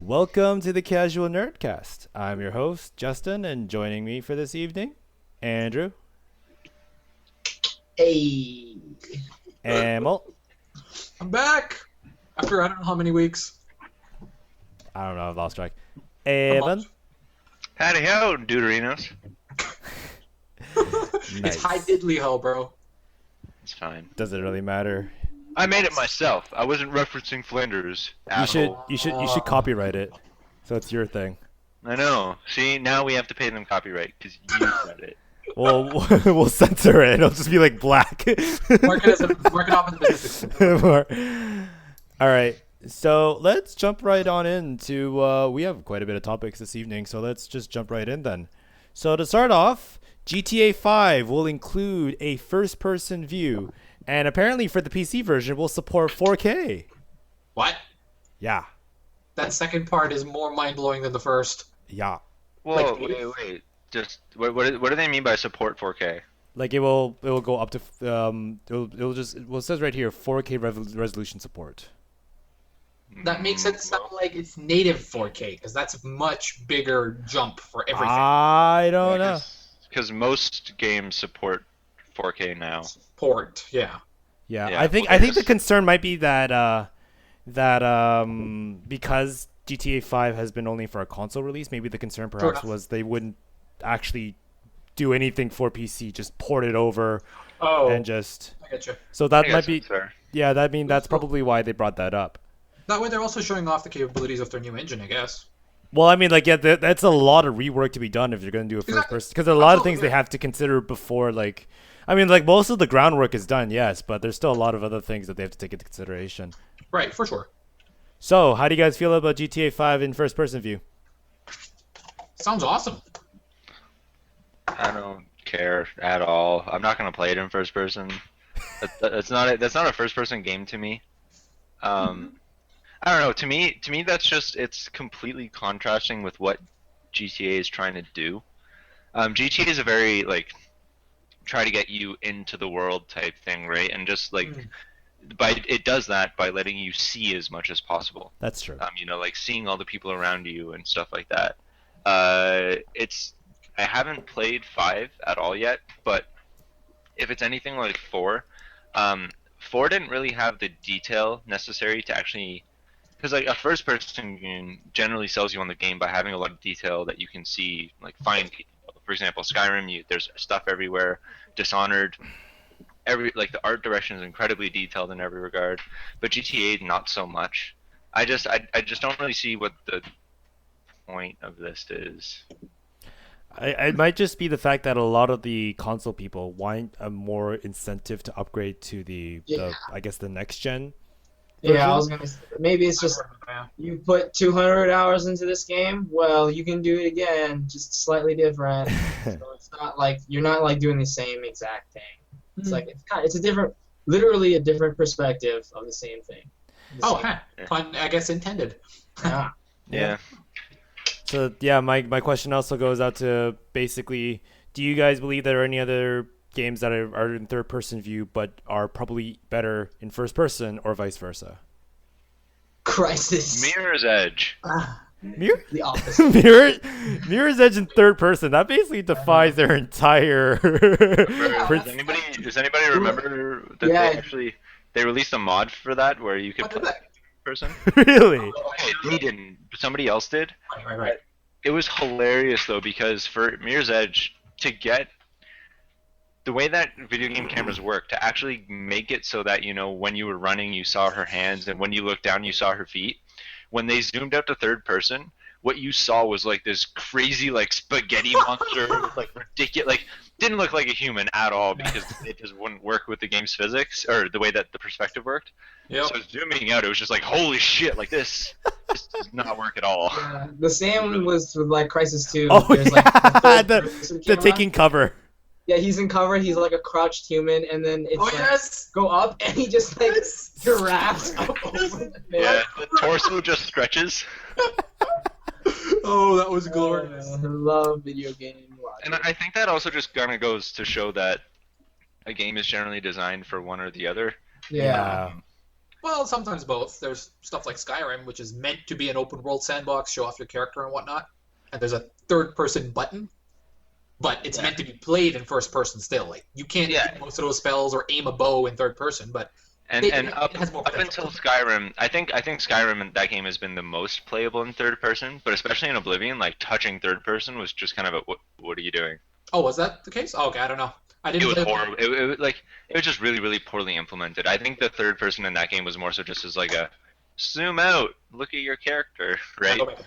Welcome to the Casual Nerdcast. I'm your host, Justin, and joining me for this evening, Andrew. Hey. Emil. I'm back after I don't know how many weeks. I don't know, I've lost track. Evan. Howdy ho, Deuterinos. Nice. It's high diddly ho, bro. It's fine. Does it really matter? I made it myself. I wasn't referencing Flanders. You should copyright it. So it's your thing. I know. See, now we have to pay them copyright because you said it. Well, we'll censor it. It'll just be like black. Mark it off as a business. All right. So let's jump right on into. We have quite a bit of topics this evening, so let's just jump right in then. So to start off, GTA 5 will include a first-person view, and apparently for the PC version, will support 4K. What? Yeah. That second part is more mind-blowing than the first. Yeah. Whoa, wait. Just what do they mean by support 4K? Like it will go up to it says right here 4K resolution support. That makes it sound like it's native 4K, because that's a much bigger jump for everything. I don't know. Because most games support 4K now. Port, yeah. Yeah, I think the concern might be that because GTA 5 has been only for a console release, maybe the concern perhaps was they wouldn't actually do anything for PC, just port it over and just. I get you. So that might be. Fair. Yeah, that's probably why they brought that up. That way they're also showing off the capabilities of their new engine, I guess. Well, I mean, like, yeah, that's a lot of rework to be done if you're going to do a first person. Because there are a lot of things they have to consider before, like, I mean, like, most of the groundwork is done, yes, but there's still a lot of other things that they have to take into consideration. Right, for sure. So, how do you guys feel about GTA 5 in first person view? Sounds awesome. I don't care at all. I'm not gonna play it in first person. That's not a first person game to me. I don't know. To me, it's completely contrasting with what GTA is trying to do. GTA is a very try to get you into the world type thing, right? And just it does that by letting you see as much as possible. That's true. Seeing all the people around you and stuff like that. I haven't played 5 at all yet, but if it's anything like 4, 4 didn't really have the detail necessary to actually. Because a first-person game generally sells you on the game by having a lot of detail that you can see, find people. For example, Skyrim, there's stuff everywhere. Dishonored, the art direction is incredibly detailed in every regard. But GTA, not so much. I just don't really see what the point of this is. It might just be the fact that a lot of the console people want a more incentive to upgrade to the I guess the next gen. Yeah, I was gonna say, maybe it's just you put 200 hours into this game. Well, you can do it again, just slightly different. So it's not like you're not doing the same exact thing. It's it's a different, literally a different perspective of the same thing. Pun, I guess, intended. Yeah. So yeah, my question also goes out to basically, do you guys believe there are any other games that are in third person view but are probably better in first person or vice versa? Crisis. Mirror's Edge. The opposite. Mirror's Edge in third person. That basically defies their entire. Does anybody remember that they released a mod for that where you could play person? Really? Okay, they didn't. Somebody else did. Right. It was hilarious though, because for Mirror's Edge to get the way that video game cameras work, to actually make it so that when you were running you saw her hands and when you looked down you saw her feet. When they zoomed out to third person, what you saw was this crazy spaghetti monster with ridiculous, didn't look like a human at all because it just wouldn't work with the game's physics or the way that the perspective worked. Yep. So zooming out, it was just holy shit, this does not work at all. Yeah, the same was with Crisis 2. Oh, There's, the taking cover. Yeah, he's in cover. He's like a crouched human, and then it's go up, and he just giraffes up over the Yeah, the torso just stretches. Oh, that was glorious. I love video game logic. And I think that also just kind of goes to show that a game is generally designed for one or the other. Yeah. Well, sometimes both. There's stuff like Skyrim, which is meant to be an open world sandbox, show off your character and whatnot, and there's a third person button, but it's meant to be played in first person still. Like you can't do most of those spells or aim a bow in third person, but it has more up potential. until Skyrim, I think Skyrim in that game has been the most playable in third person, but especially in Oblivion, like touching third person was just kind of a what are you doing? Oh, was that the case? Oh, okay, I don't know. I It didn't was play horrible. It was just really really poorly implemented. I think the third person in that game was more so just as like a zoom out, look at your character, right? Go back.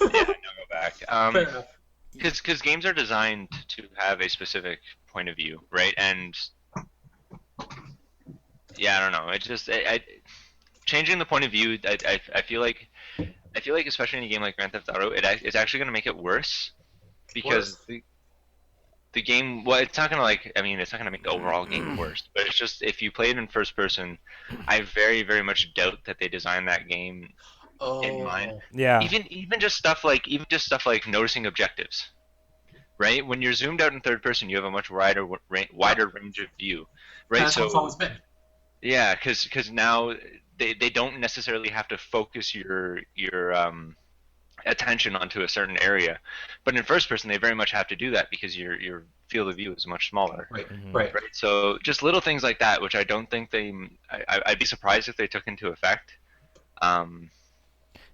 Yeah, now go back. Fair enough. Because games are designed to have a specific point of view, right? And yeah, I don't know. It just changing the point of view. I feel like especially in a game like Grand Theft Auto, it's actually going to make it worse because the game. Well, it's not going to it's not going to make the overall game worse. But it's just if you play it in first person, I very very much doubt that they designed that game in mind. Yeah. Even just stuff like noticing objectives, right? When you're zoomed out in third person, you have a much wider range of view, right? That's how it's always been. Yeah, because now they don't necessarily have to focus your attention onto a certain area, but in first person they very much have to do that because your field of view is much smaller. Right. Mhm. Right. Right. So just little things like that, which I don't think I'd be surprised if they took into effect. I'm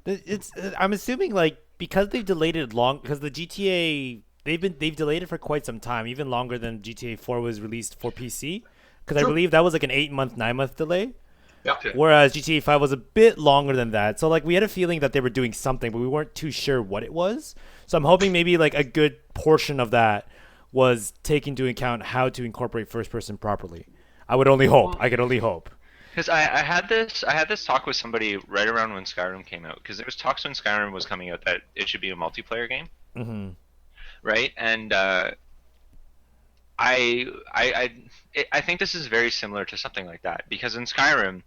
assuming like because they've delayed it because the GTA they've delayed it for quite some time, even longer than GTA 4 was released for PC. Because I True. believe that was like an 8-month, 9-month delay. Yeah. Whereas GTA 5 was a bit longer than that. So like we had a feeling that they were doing something, but we weren't too sure what it was. So I'm hoping maybe like a good portion of that was taking into account how to incorporate first person properly. I would only hope. I could only hope. Because I had this talk with somebody right around when Skyrim came out. Because there was talks when Skyrim was coming out that it should be a multiplayer game, Mm-hmm. right? And I think this is very similar to something like that because in Skyrim,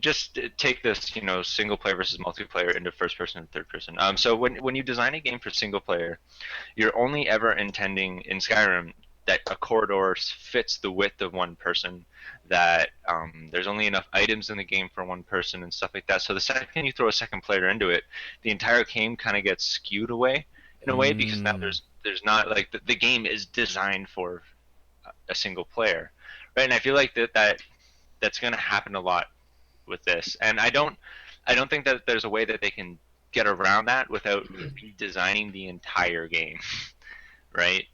just take this single player versus multiplayer into first person and third person. So when you design a game for single player, you're only ever intending in Skyrim that a corridor fits the width of one person, that there's only enough items in the game for one person and stuff like that. So the second you throw a second player into it, the entire game kind of gets skewed away in a way because now there's not like the game is designed for a single player, right? And I feel like that's going to happen a lot with this, and I don't think that there's a way that they can get around that without redesigning the entire game, right?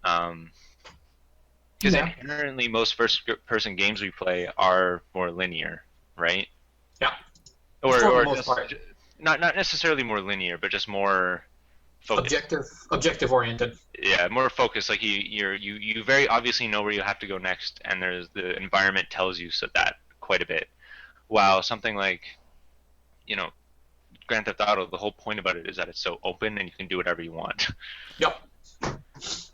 Because inherently most first-person games we play are more linear, right? Yeah. Or For the most just, part. not necessarily more linear, but just more focused. Objective oriented. Yeah, more focused. Like you very obviously know where you have to go next, and the environment tells you that quite a bit. While something like, Grand Theft Auto, the whole point about it is that it's so open and you can do whatever you want. Yep.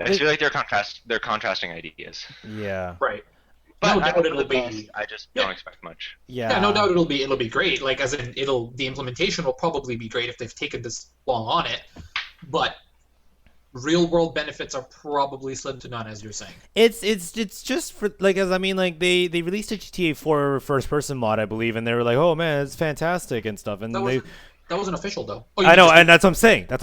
I feel like they're contrasting ideas. Yeah. Right. But No doubt it'll be. I just don't expect much. Yeah, no doubt it'll be great. Like as in the implementation will probably be great if they've taken this long on it, but real world benefits are probably slim to none, as you're saying. It's just for like they released a GTA 4 first person mod, I believe, and they were like, oh man, it's fantastic and stuff, and That wasn't official though. Oh, I know, and that's what I'm saying. Oh,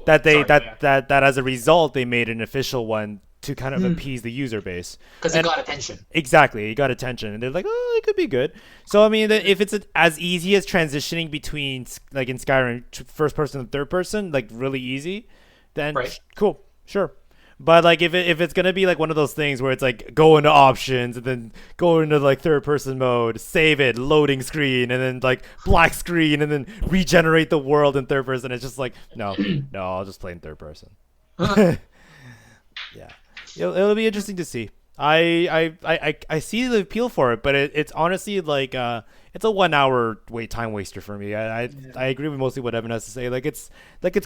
that sorry, that as a result they made an official one to kind of appease the user base. Because it got attention. Exactly, it got attention, and they're like, oh, it could be good. So I mean, if it's as easy as transitioning between like in Skyrim first person and third person, like really easy, then cool, sure. But like if it's gonna be like one of those things where it's like go into options and then go into like third person mode, save it, loading screen, and then like black screen, and then regenerate the world in third person, it's just like no, I'll just play in third person. Yeah, it'll be interesting to see. I see the appeal for it, but it's honestly like it's a 1 hour time waster for me. I agree with mostly what Evan has to say. Like it's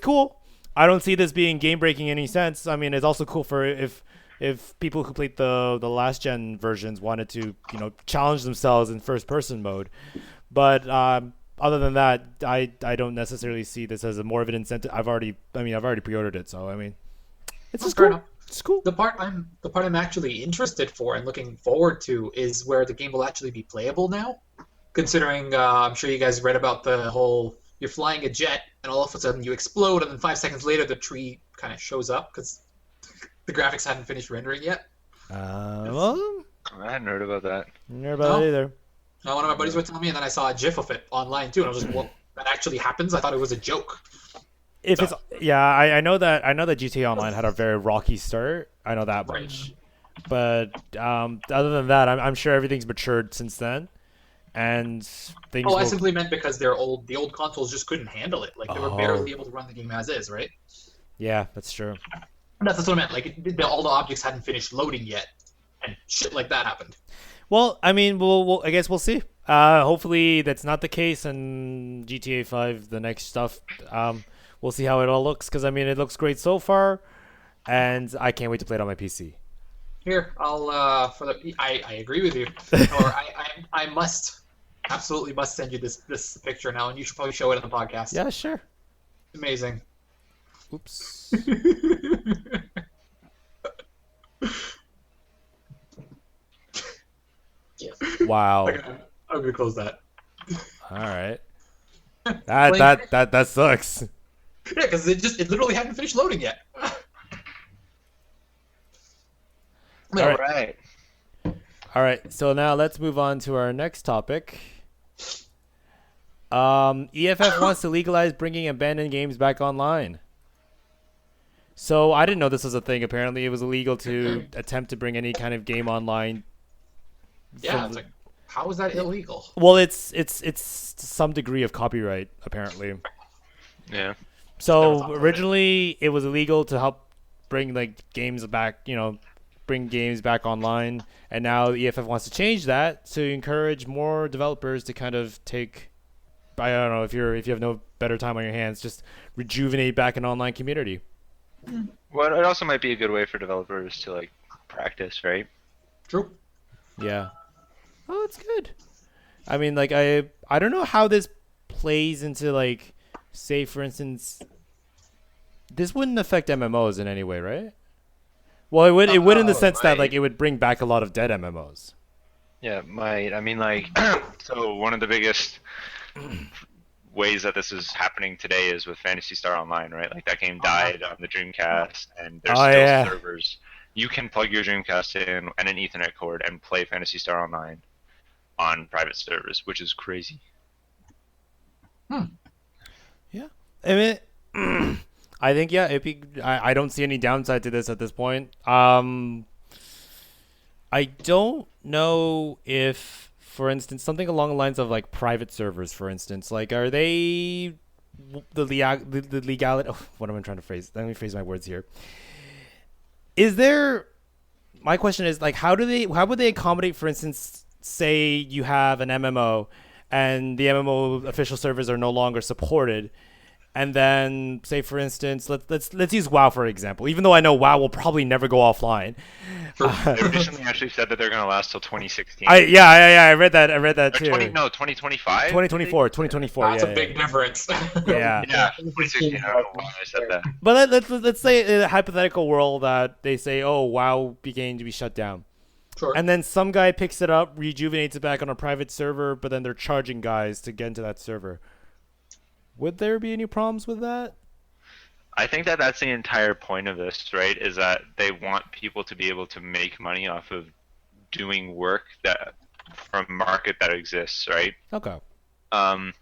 cool. I don't see this being game breaking in any sense. I mean, it's also cool for if people who played the last gen versions wanted to challenge themselves in first person mode. But other than that, I don't necessarily see this as more of an incentive. I've already pre-ordered it, so I mean, it's just cool. It's cool. The part I'm actually interested for and looking forward to is where the game will actually be playable now. Considering I'm sure you guys read about the whole you're flying a jet and all of a sudden you explode and then 5 seconds later the tree kind of shows up because the graphics hadn't finished rendering yet. Well, I hadn't heard about that. never about it either. One of my buddies were telling me, and then I saw a GIF of it online too, and I was just, well, that actually happens. I thought it was a joke. If it's I know that GTA Online had a very rocky start. I know that much. But other than that, I'm sure everything's matured since then, and things. Oh, I simply meant because the old consoles just couldn't handle it. Like they were barely able to run the game as is, right? Yeah, that's true. That's what I meant. Like all the objects hadn't finished loading yet, and shit like that happened. Well, I mean, I guess we'll see. Hopefully that's not the case, and GTA 5, the next stuff. We'll see how it all looks, because I mean, it looks great so far, and I can't wait to play it on my PC. Here, I'll I agree with you. Or I absolutely must send you this picture now, and you should probably show it on the podcast. Yeah, sure. Amazing. Oops. Wow. I'm gonna close that. All right. That sucks. Yeah, because it literally hadn't finished loading yet. All right. All right. So now let's move on to our next topic. EFF wants to legalize bringing abandoned games back online. So I didn't know this was a thing. Apparently, it was illegal to attempt to bring any kind of game online. Yeah, it's like, how is that illegal? Well, it's some degree of copyright, apparently. Yeah. So originally, it was illegal to help bring games back, bring games back online, and now the EFF wants to change that to encourage more developers to kind of take, I don't know, if you have no better time on your hands, just rejuvenate back an online community. Well, it also might be a good way for developers to practice, right? True. Yeah. Oh, that's good. I mean, I don't know how this plays into say for instance, this wouldn't affect MMOs in any way, right? Well, it would. It would in the sense that it would bring back a lot of dead MMOs. Yeah, it might. I mean, so one of the biggest ways that this is happening today is with Phantasy Star Online, right? That game died on the Dreamcast, and there's still servers. You can plug your Dreamcast in and an Ethernet cord and play Phantasy Star Online on private servers, which is crazy. Yeah, I mean, I think I don't see any downside to this at this point. I don't know if, for instance, something along the lines of private servers, for instance, are they the legality? Oh, what am I trying to phrase? Let me phrase my words here. Is there? My question is how would they accommodate, for instance, say you have an MMO, and the MMO official servers are no longer supported, and then say for instance, let's use WoW for example. Even though I know WoW will probably never go offline. They recently actually said that they're going to last till 2016. I read that too. 2025. 2024. That's a big difference. Yeah. Yeah. 2016. I don't know why I said that. But let's say in a hypothetical world that they say, oh, WoW began to be shut down. Sure. And then some guy picks it up, rejuvenates it back on a private server, but then they're charging guys to get into that server. Would there be any problems with that? I think that that's the entire point of this, right? Is that they want people to be able to make money off of doing work that from a market that exists, right? Okay. But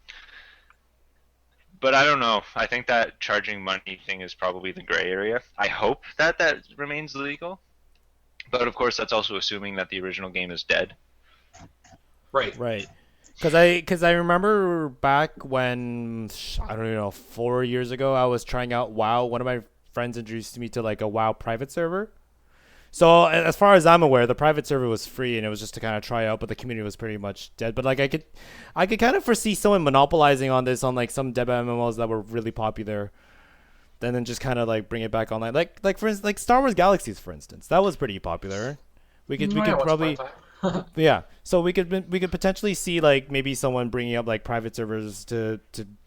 I don't know. I think that charging money thing is probably the gray area. I hope that remains legal. But of course, that's also assuming that the original game is dead. Right. Because I remember back when, I don't know, 4 years ago, I was trying out WoW. One of my friends introduced me to a WoW private server. So as far as I'm aware, the private server was free and it was just to kind of try out, but the community was pretty much dead. But I could kind of foresee someone monopolizing on this on some dead MMOs that were really popular. And then just kind of bring it back online. For instance, Star Wars Galaxies, for instance, that was pretty popular. We could probably. Yeah, so we could potentially see maybe someone bringing up private servers to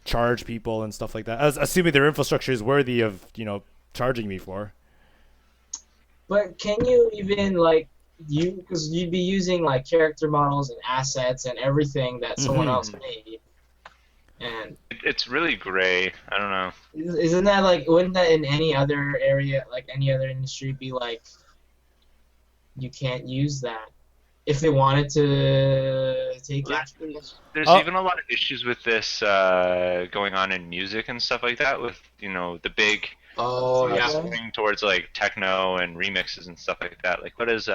charge people and stuff like that, assuming their infrastructure is worthy of charging me for. But can you even because you'd be using like character models and assets and everything that someone else made, and It's really gray. I don't know. isn't that like wouldn't that in any other area like any other industry be like you can't use that if they wanted to take Well, it? There's even a lot of issues with this going on in music and stuff like that. With the big swing towards like techno and remixes and stuff like that. Like what is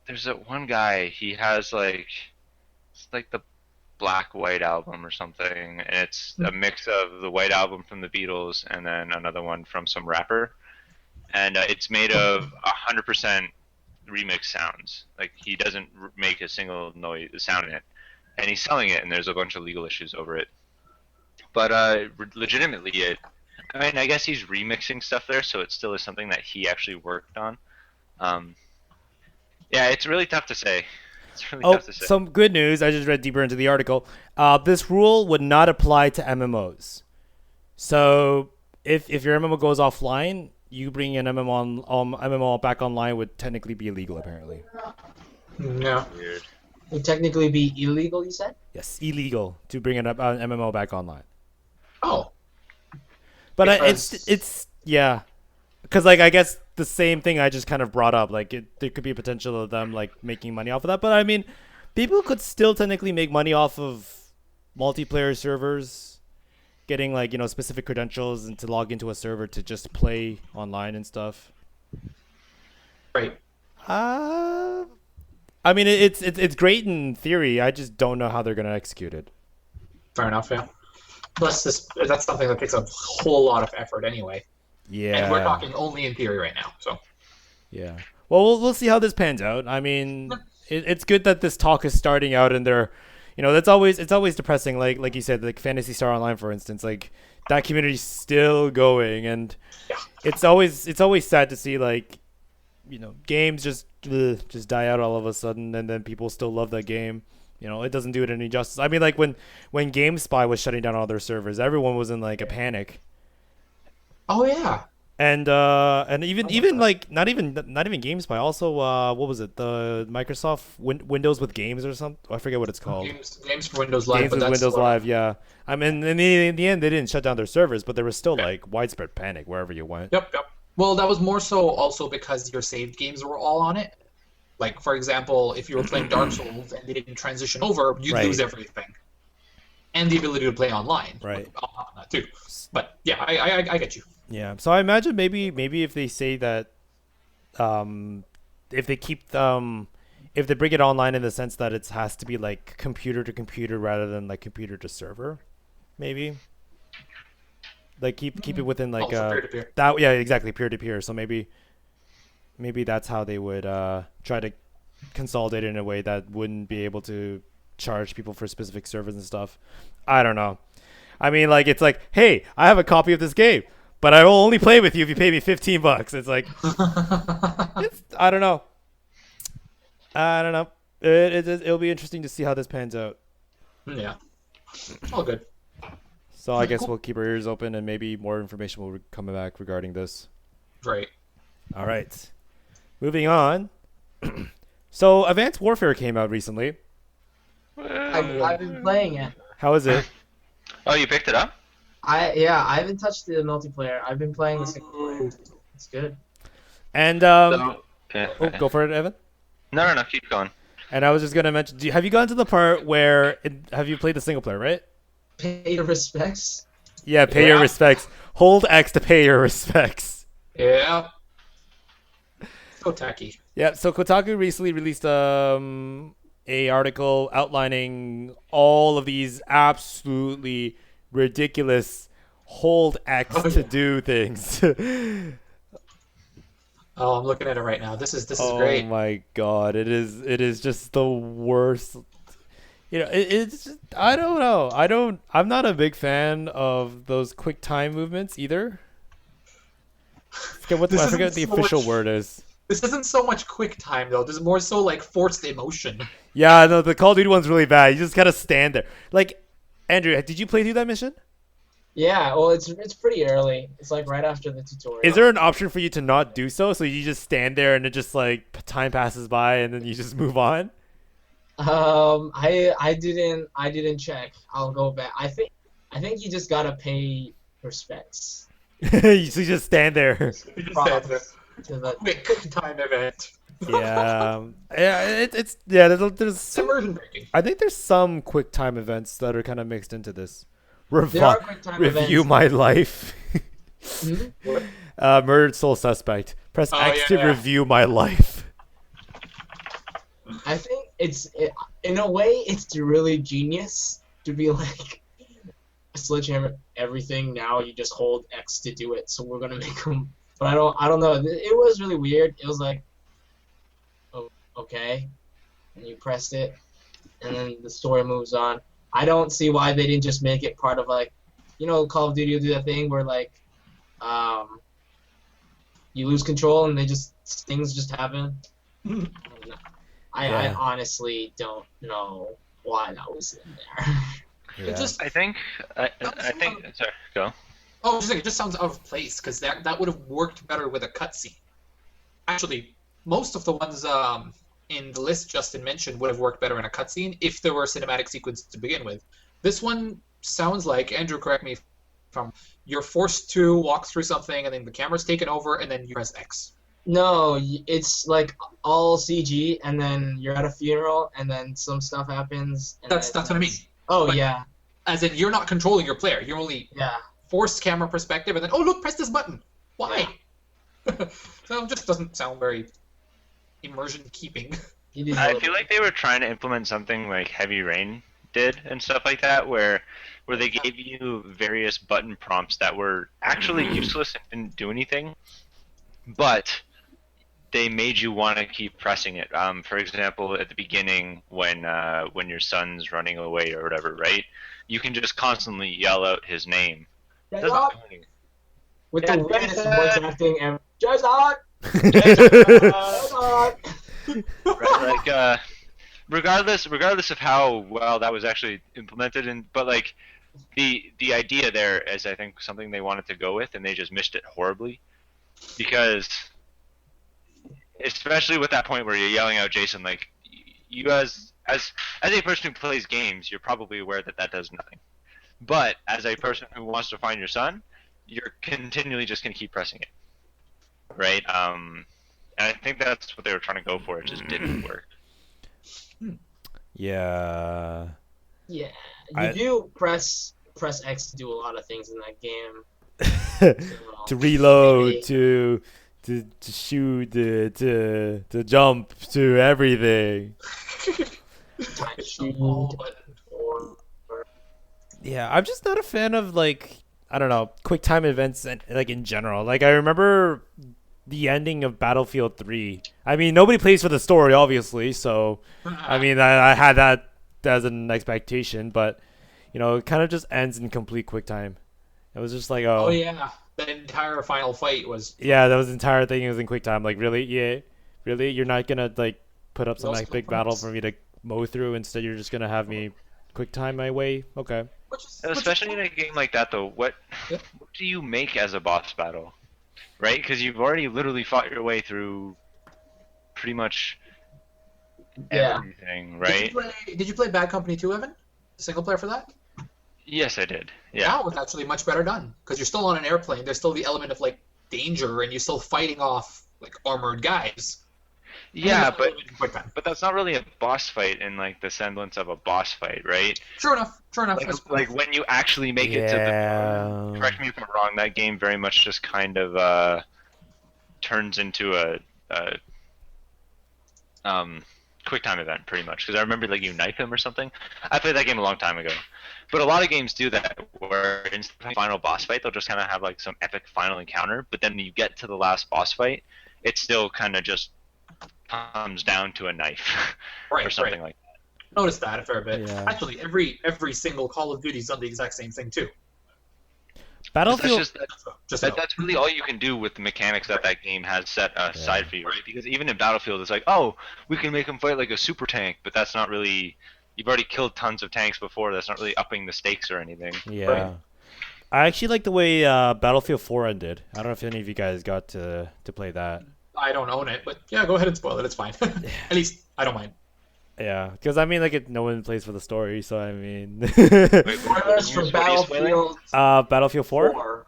There's that one guy. He has it's like the Black White album or something, and it's a mix of the White Album from the Beatles and then another one from some rapper, and it's made of 100% remix sounds. Like he doesn't make a single sound in it, and he's selling it, and there's a bunch of legal issues over it. But legitimately, I mean, I guess he's remixing stuff there, so it still is something that he actually worked on. Yeah, it's really tough to say. It's really tough to say. Some good news. I just read deeper into the article. This rule would not apply to MMOs. So if your MMO goes offline, you bring an MMO back online would technically be illegal, apparently. No. Weird. It would technically be illegal, you said? Yes, illegal to bring an MMO back online. Oh. But Because- it's yeah, because like I guess the same thing I just kind of brought up. Like there could be a potential of them like making money off of that. But I mean, people could still technically make money off of multiplayer servers, getting like specific credentials and to log into a server to just play online and stuff. Right. I mean it's great in theory. I just don't know how they're gonna execute it. Fair enough, yeah. Plus, that's something that takes a whole lot of effort anyway. Yeah. And we're talking only in theory right now, so. Yeah. Well, we'll see how this pans out. I mean, it's good that this talk is starting out, and they're, it's always depressing. Like you said, like Fantasy Star Online, for instance, like that community's still going, and it's always sad to see like, games just die out all of a sudden, and then people still love that game. It doesn't do it any justice. I mean, like when GameSpy was shutting down all their servers, everyone was in like a panic. Oh, yeah. And even like not even GameSpy. Also, what was it? The Microsoft Windows with Games or something. I forget what it's called. Games for Windows Live. Games with Windows Live. Yeah. I mean, in the end, they didn't shut down their servers, but there was still like widespread panic wherever you went. Yep. Well, that was more so also because your saved games were all on it. Like, for example, if you were playing Dark Souls and they didn't transition over, you'd lose everything. And the ability to play online. Right. Too. But yeah, I get you. Yeah. So I imagine maybe if they say that, if they keep if they bring it online in the sense that it has to be like computer to computer rather than like computer to server, maybe. Like keep it within like peer-to-peer. that. Yeah, exactly, peer to peer. So maybe that's how they would try to consolidate it in a way that wouldn't be able to charge people for specific servers and stuff. I don't know. I mean, like it's like, hey, I have a copy of this game, but I will only play with you if you pay me $15. It's like, I don't know. It'll be interesting to see how this pans out. Yeah. All good. So I guess we'll keep our ears open, and maybe more information will come back regarding this. Right. All right. Moving on. So Advanced Warfare came out recently. I've been playing it. How is it? Oh, you picked it up? I haven't touched the multiplayer. I've been playing the single player. It's good. And Yeah. go for it, Evan. No, keep going. And I was just gonna mention, have you gotten to the part where have you played the single player, right? Pay your respects. Yeah, pay your respects. Hold X to pay your respects. Yeah. So tacky. Yeah, so Kotaku recently released a article outlining all of these absolutely ridiculous hold X to do things. Oh, I'm looking at it right now. This is Oh great. my god, it is just the worst. It's just, I don't know. I'm not a big fan of those quick time movements either. I forget what the official word is. This isn't so much quick time though. This is more so like forced emotion. Yeah, no, the Call of Duty one's really bad. You just gotta stand there. Like, Andrew, did you play through that mission? Yeah, well, it's pretty early. It's like right after the tutorial. Is there an option for you to not do so? So you just stand there and it just like time passes by and then you just move on? I didn't check. I'll go back. I think you just gotta pay respects. You just stand there. You just said Props to the quick time event. Yeah, it's yeah. There's It's some. immersion breaking. I think there's some quick time events that are kind of mixed into this. There are quick time Review events. my life. Hmm? Murdered soul suspect. Press Oh, X yeah, to yeah. review my life. I think in a way it's really genius to be like Sledgehammer everything. Now you just hold X to do it. So we're gonna make them. But I don't know. It was really weird. It was like, oh, okay, and you pressed it, and then the story moves on. I don't see why they didn't just make it part of like, Call of Duty will do that thing where like, you lose control and things just happen. I Yeah. honestly don't know why that was in there. Yeah. It just I think. I think. Sorry, go. Oh, just think, it just sounds out of place because that would have worked better with a cutscene. Actually, most of the ones in the list Justin mentioned would have worked better in a cutscene if there were a cinematic sequence to begin with. This one sounds like, Andrew, correct me if you're forced to walk through something and then the camera's taken over and then you press X. No, it's like all CG, and then you're at a funeral, and then some stuff happens. And That's then what I mean. Oh But- yeah, As in, you're not controlling your player. You're only yeah. forced camera perspective, and then, oh, look, press this button. Why? So it just doesn't sound very immersion keeping. You did I feel like they were trying to implement something like Heavy Rain did and stuff like that, where they gave you various button prompts that were actually useless and didn't do anything, but they made you want to keep pressing it. For example, at the beginning, when your son's running away or whatever, right? You can just constantly yell out his name. It doesn't do anything. with Yeah, the weirdest Jason! voice acting ever. Jason! Right? Like, regardless of how well that was actually implemented, but like the idea there is, I think, something they wanted to go with, and they just missed it horribly, because especially with that point where you're yelling out Jason, like, you as a person who plays games, you're probably aware that does nothing. But as a person who wants to find your son, you're continually just gonna keep pressing it, right? And I think that's what they were trying to go for. It just didn't work. Yeah. Yeah, I- you do press X to do a lot of things in that game. To reload, maybe- to shoot, to jump, to everything. Time shoot, Oh, but or Yeah, I'm just not a fan of like, I don't know, quick time events and like in general. Like I remember the ending of Battlefield 3. I mean, nobody plays for the story, obviously, so I mean, I had that as an expectation, but it kind of just ends in complete quick time. It was just like, oh yeah, the entire final fight was yeah, that was the entire thing was in quick time. Like, really? Yeah, really? You're not gonna like put up some No like big skill battle points. for me to mow through. Instead, you're just gonna have me quick time my way. Okay. which is Especially in a game like that, though, what do you make as a boss battle, right? Because you've already literally fought your way through pretty much yeah. everything, right? Did you play Bad Company 2, Evan? Single player for that? Yes, I did. Yeah. That was actually much better done because you're still on an airplane. There's still the element of like danger, and you're still fighting off like armored guys. Yeah, And but quick time. that's not really a boss fight in like the semblance of a boss fight, right? Sure enough. Like when you actually make it to the. Correct me if I'm wrong. That game very much just kind of turns into a quick time event, pretty much. Because I remember like you knife him or something. I played that game a long time ago. But a lot of games do that, where in the final boss fight, they'll just kind of have like some epic final encounter. But then when you get to the last boss fight, it still kind of just comes down to a knife Right, or something right. like Noticed that a fair bit. Yeah. Actually, every single Call of Duty's done the exact same thing too. that. Battlefield. Just That's really all you can do with the mechanics that that game has set aside for you, right? Because even in Battlefield, it's like, oh, we can make him fight like a super tank, but that's not really. You've already killed tons of tanks before. That's not really upping the stakes or anything. Yeah. Right. I actually like the way Battlefield 4 ended. I don't know if any of you guys got to play that. I don't own it, but yeah, go ahead and spoil it. It's fine. At least I don't mind. Yeah, because I mean, like, no one plays for the story, so I mean. Wait, Spoilers for what are you spoiling? Battlefield Battlefield 4? 4.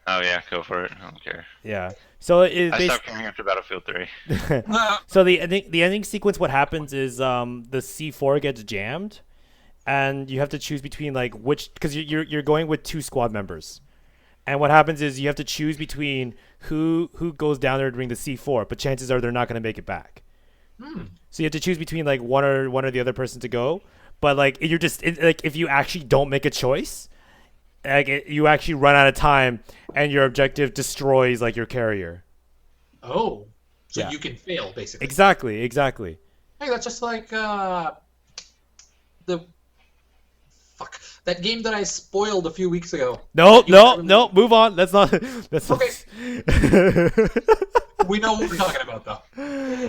Oh yeah, go for it. I don't care. Yeah. So it I basically. stopped caring after Battlefield 3. So the ending sequence, what happens is the C4 gets jammed, and you have to choose between like which, because you're going with 2 squad members, and what happens is you have to choose between who goes down there during the C4, but chances are they're not going to make it back. So you have to choose between like one or the other person to go, but like you're just like if you actually don't make a choice, like you actually run out of time, and your objective destroys like your carrier. Oh, so Yeah. you can fail basically. Exactly. Hey, that's just like the fuck that game that I spoiled a few weeks ago. No, You no, really- no. Move on. Let's not. Let's Okay. not. We know what we're talking about though.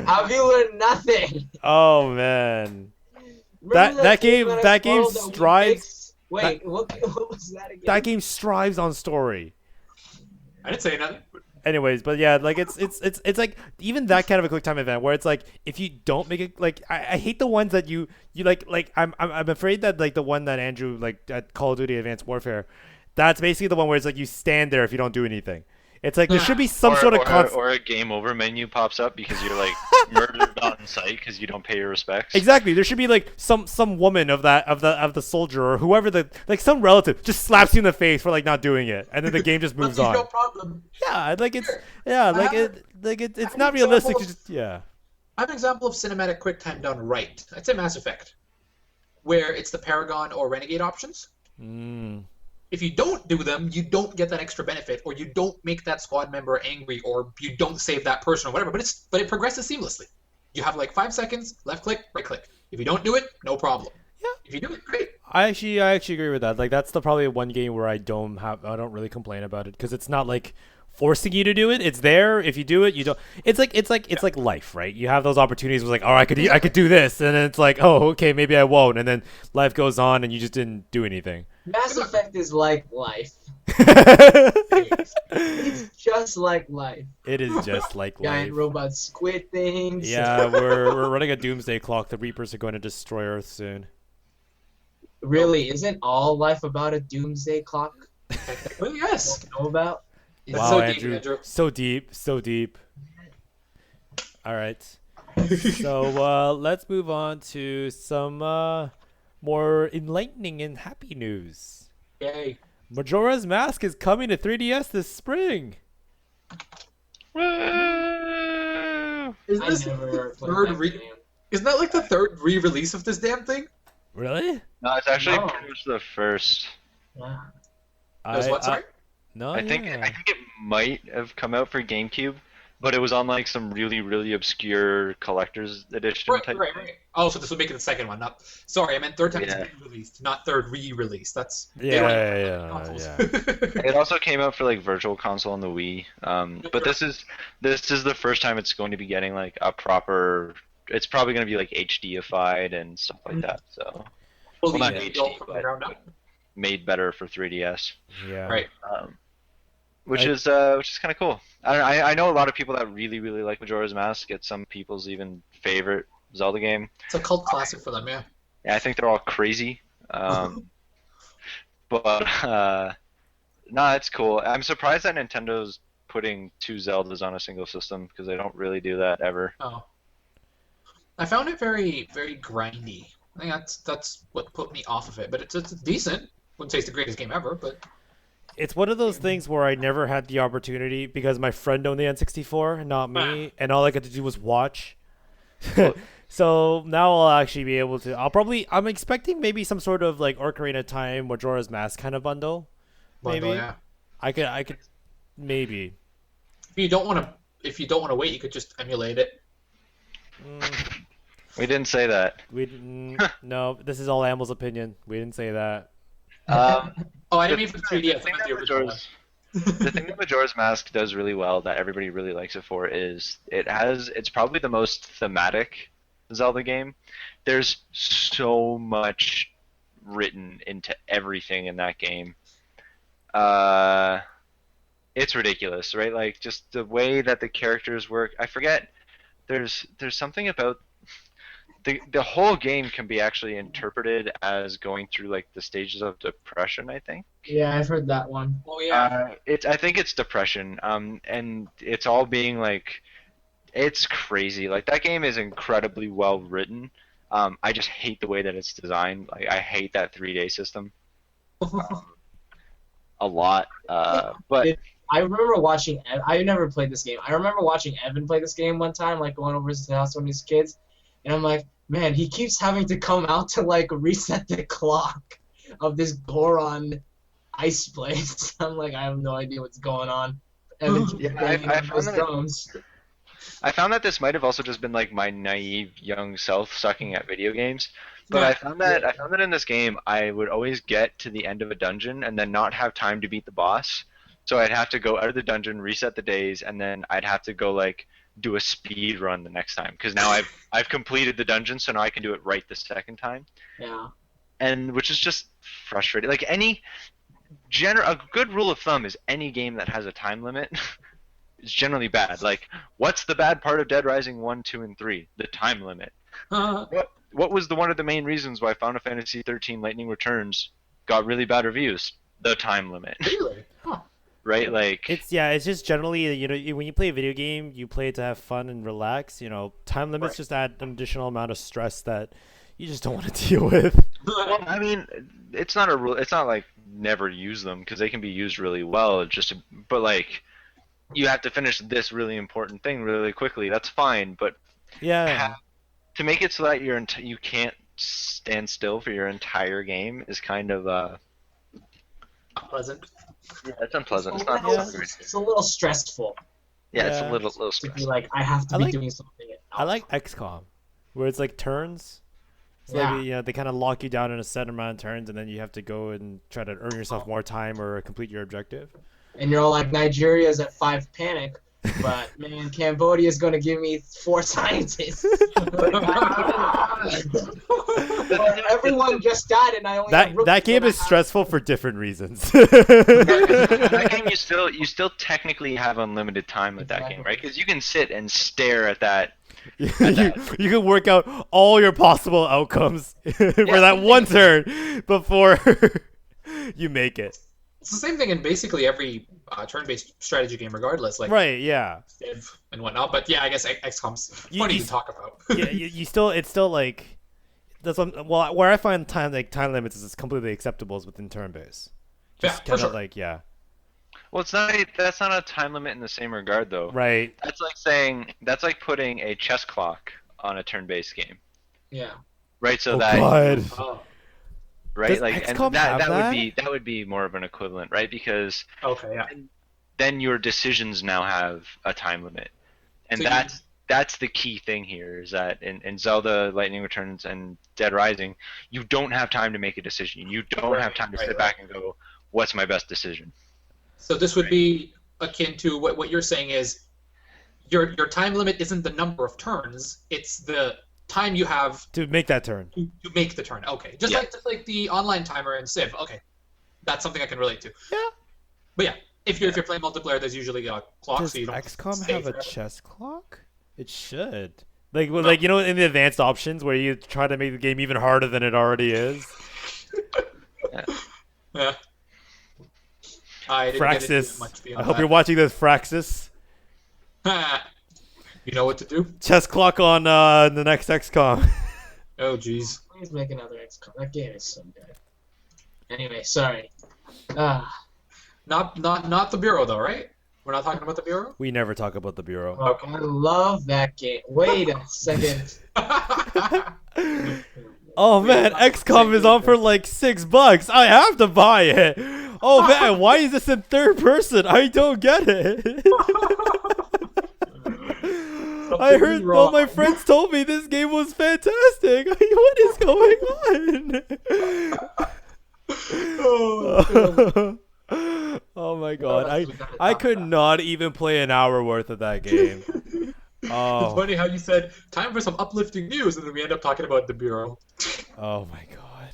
Have you learned nothing? Oh man, Remember That game- I that game spoiled that we strives- fixed- Wait, what was that again? that game strives on story. I didn't say nothing. Anyways, but yeah, like it's like even that kind of a quick time event where it's like if you don't make it, like I hate the ones that you like I'm afraid that like the one that Andrew like at Call of Duty Advanced Warfare, that's basically the one where it's like you stand there if you don't do anything. It's like there should be some sort of or a game over menu pops up because you're like murdered on sight because you don't pay your respects. Exactly. There should be like some woman of the soldier or whoever like some relative just slaps you in the face for like not doing it, and then the game just moves No on. problem. Yeah, like it's Sure. yeah, like have- it's have not an realistic to example just yeah. I have an example of cinematic QuickTime done right. I'd say Mass Effect, where it's the Paragon or Renegade options. Mm. If you don't do them, you don't get that extra benefit, or you don't make that squad member angry, or you don't save that person or whatever. But it progresses seamlessly. You have like 5 seconds, left click, right click. If you don't do it, no problem. Yeah. If you do it, great. I actually agree with that. Like that's probably one game where I don't really complain about it because it's not like forcing you to do it. It's there. If you do it, you don't. It's like life, right? You have those opportunities where it's like, oh, I could do this, and then it's like, oh, okay, maybe I won't, and then life goes on, and you just didn't do anything. Mass Effect is like life. It It's just like life. is just like Giant life. robot squid things. Yeah, we're running a doomsday clock. The Reapers are going to destroy Earth soon. Really, isn't all life about a doomsday clock? Well, yes. Don't know about? It's Wow, so deep, Andrew. Andrew. So deep. All right. So let's move on to some more enlightening and happy news. Yay. Majora's Mask is coming to 3DS this spring. Woo! Is I this never the played third that game. Isn't that like the third re-release of this damn thing? Really? No, it's actually No. pretty much the first. Yeah. There's what, sorry? No, I think it might have come out for GameCube, but it was on like some really really obscure collector's edition Right, type. right, right. Oh, so this would make it the second one. Not sorry, I meant third time Yeah. it's been released, not third re-release. That's they Yeah, don't yeah, have consoles. It also came out for like Virtual Console on the Wii. But this is the first time it's going to be getting like a proper. It's probably going to be like HDified and stuff like that. So Fully not built HD, from the but ground up. made better for 3DS. yeah. Right. Which is kind of cool. I know a lot of people that really really like Majora's Mask. It's some people's even favorite Zelda game. It's a cult classic for them, yeah. Yeah, I think they're all crazy. But no, it's cool. I'm surprised that Nintendo's putting 2 Zeldas on a single system because they don't really do that ever. Oh. I found it very, very grindy. I think that's what put me off of it. But it's decent. Wouldn't say it's the greatest game ever, but It's one of those things where I never had the opportunity because my friend owned the N64, not me, and all I got to do was watch. So now I'll actually be able to. I'm expecting maybe some sort of like Ocarina of Time, Majora's Mask kind of bundle. bundle, Maybe. yeah. I could, maybe. If you don't want to wait, you could just emulate it. Mm, We didn't say that. no, this is all Amel's opinion. We didn't say that. Um, Oh, I didn't mean for the 3DS. I thing meant that the original one. the thing that Majora's Mask does really well that everybody really likes it for is it's probably the most thematic Zelda game. There's so much written into everything in that game. it's ridiculous, right? Like just the way that the characters work. I forget. There's something about the whole game can be actually interpreted as going through like the stages of depression, I think. Yeah, I've heard that one. Oh yeah. I think it's depression. And it's all being like, it's crazy. Like that game is incredibly well written. I just hate the way that it's designed. Like I hate that 3-day system a lot. But I remember watching. I never played this game. I remember watching Evan play this game one time, like going over to his house when he was kids, and I'm like, man, he keeps having to come out to like reset the clock of this Goron ice place. I'm like, I have no idea what's going on. Evan keeps Yeah, banging I on those drums. I found that this might have also just been like my naive young self sucking at video games. But Yeah. I found that in this game I would always get to the end of a dungeon and then not have time to beat the boss. So I'd have to go out of the dungeon, reset the days, and then I'd have to go like do a speed run the next time because now I've completed the dungeon, so now I can do it right the second time. Yeah. And which is just frustrating. Like a good rule of thumb is any game that has a time limit is generally bad. Like, what's the bad part of Dead Rising 1, 2, and 3? The time limit. What was one of the main reasons why Final Fantasy 13 Lightning Returns got really bad reviews? The time limit. Really? Huh. Right? Like, It's just generally, when you play a video game, you play it to have fun and relax. Time limits Right. just add an additional amount of stress that you just don't want to deal with. well, I mean, it's not a rule. It's not like never use them because they can be used really well. But like, you have to finish this really important thing really quickly. That's fine, but Yeah. to make it so that you can't stand still for your entire game is kind of Pleasant. yeah, it's unpleasant. It's Yeah. not great. It's a little stressful Yeah, it's Yeah. a little to be stressful. like, I have to I be like- doing something. I like XCOM, where it's like turns. It's Yeah. like they kind of lock you down in a set amount of turns, and then you have to go and try to earn yourself more time or complete your objective. And you're all like, Nigeria's at 5 panic, but man, Cambodia's gonna give me 4 scientists. Or everyone just died, and I only have That rookies game in my is house. stressful for different reasons. That game, you still technically have unlimited time with that game, right? Because you can sit and stare at that. you can work out all your possible outcomes for that one turn before you make it. It's the same thing in basically every turn-based strategy game, regardless, like Right? Yeah. Civ and whatnot. But yeah, I guess XCOM's funny to talk about. Yeah. It's still like that's well where I find time limits is completely acceptable is within turn base. Yeah, Just for kind of sure. like yeah. Well, that's not a time limit in the same regard, though. Right. That's like putting a chess clock on a turn-based game, Yeah. right? So Oh that God. Oh, right, Does like, and XCOM have that would be more of an equivalent, right? Because okay, yeah. then your decisions now have a time limit, and So that's the key thing here is that in Zelda, Lightning Returns, and Dead Rising, you don't have time to make a decision. You don't have time to sit back and go, "What's my best decision?" So this would be akin to what you're saying is your time limit isn't the number of turns; it's the time you have To make that turn. to make the turn. Okay, just Yeah. like the online timer in Civ. Okay, that's something I can relate to. Yeah. But yeah, if you're playing multiplayer, there's usually a clock, Does so you don't XCOM stay have a forever. chess clock? It should. Like in the advanced options where you try to make the game even harder than it already is. Yeah. I didn't get into it Fraxis. much I beyond hope you're watching this, Fraxis. that. You know what to do? Chess clock on the next XCOM. Oh, jeez. Please make another XCOM. That game is so good. Anyway, sorry. Ah, Not the Bureau though, right? We're not talking about the Bureau. We never talk about the Bureau. fuck, I love that game. Wait a second. Oh man, XCOM is on for like $6. I have to buy it. Oh man, why is this in third person? I don't get it. I heard all my friends told me this game was fantastic. What is going on? Oh my god, I could not even play an hour worth of that game. It's Oh, funny how you said time for some uplifting news, and then we end up talking about the Bureau. oh my god.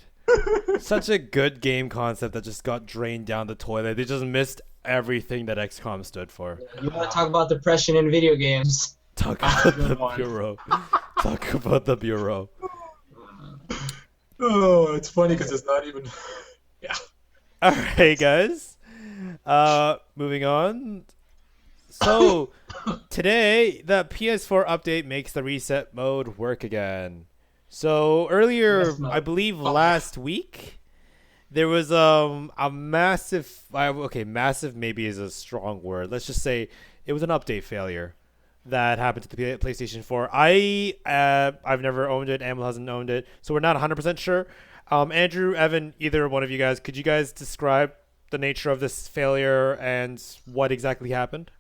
Such a good game concept that just got drained down the toilet. They just missed everything that XCOM stood for. You want to talk about depression in video games? Talk That's a about good the one. Bureau. Talk about the Bureau. Oh, it's funny because it's not even. Yeah. All right, guys. Moving on. So, today, the PS4 update makes the reset mode work again. So, earlier, Yes, mode. I believe last week, there was a massive, okay, massive maybe is a strong word. Let's just say it was an update failure that happened to the PlayStation 4. I've never owned it. Amel hasn't owned it, so we're not 100% sure. Andrew, Evan, either one of you guys, could you guys describe the nature of this failure and what exactly happened?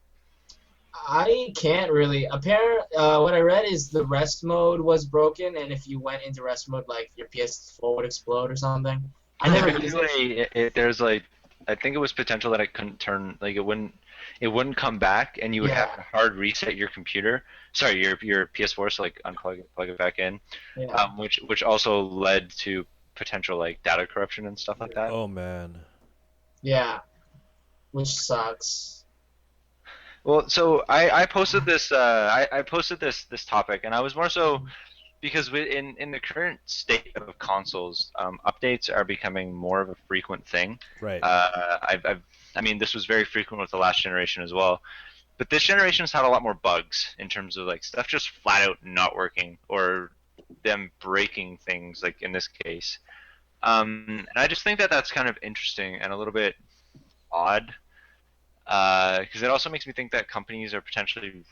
I can't really. What I read is the rest mode was broken, and if you went into rest mode, like your PS4 would explode or something. I never used it. Anyway, there's like, I think it was potential that it couldn't turn, like it wouldn't come back, and you would have to hard reset your computer. Sorry, your PS4, so like unplug it, plug it back in. Yeah. Which also led to potential like data corruption and stuff like that. Oh man. Yeah. Which sucks. Well, so I posted this I posted this topic, and I was more so because in the current state of consoles, updates are becoming more of a frequent thing. Right. I mean, this was very frequent with the last generation as well, but this generation's had a lot more bugs in terms of like stuff just flat out not working or them breaking things, like in this case. And I just think that that's kind of interesting and a little bit odd, because it also makes me think that companies are potentially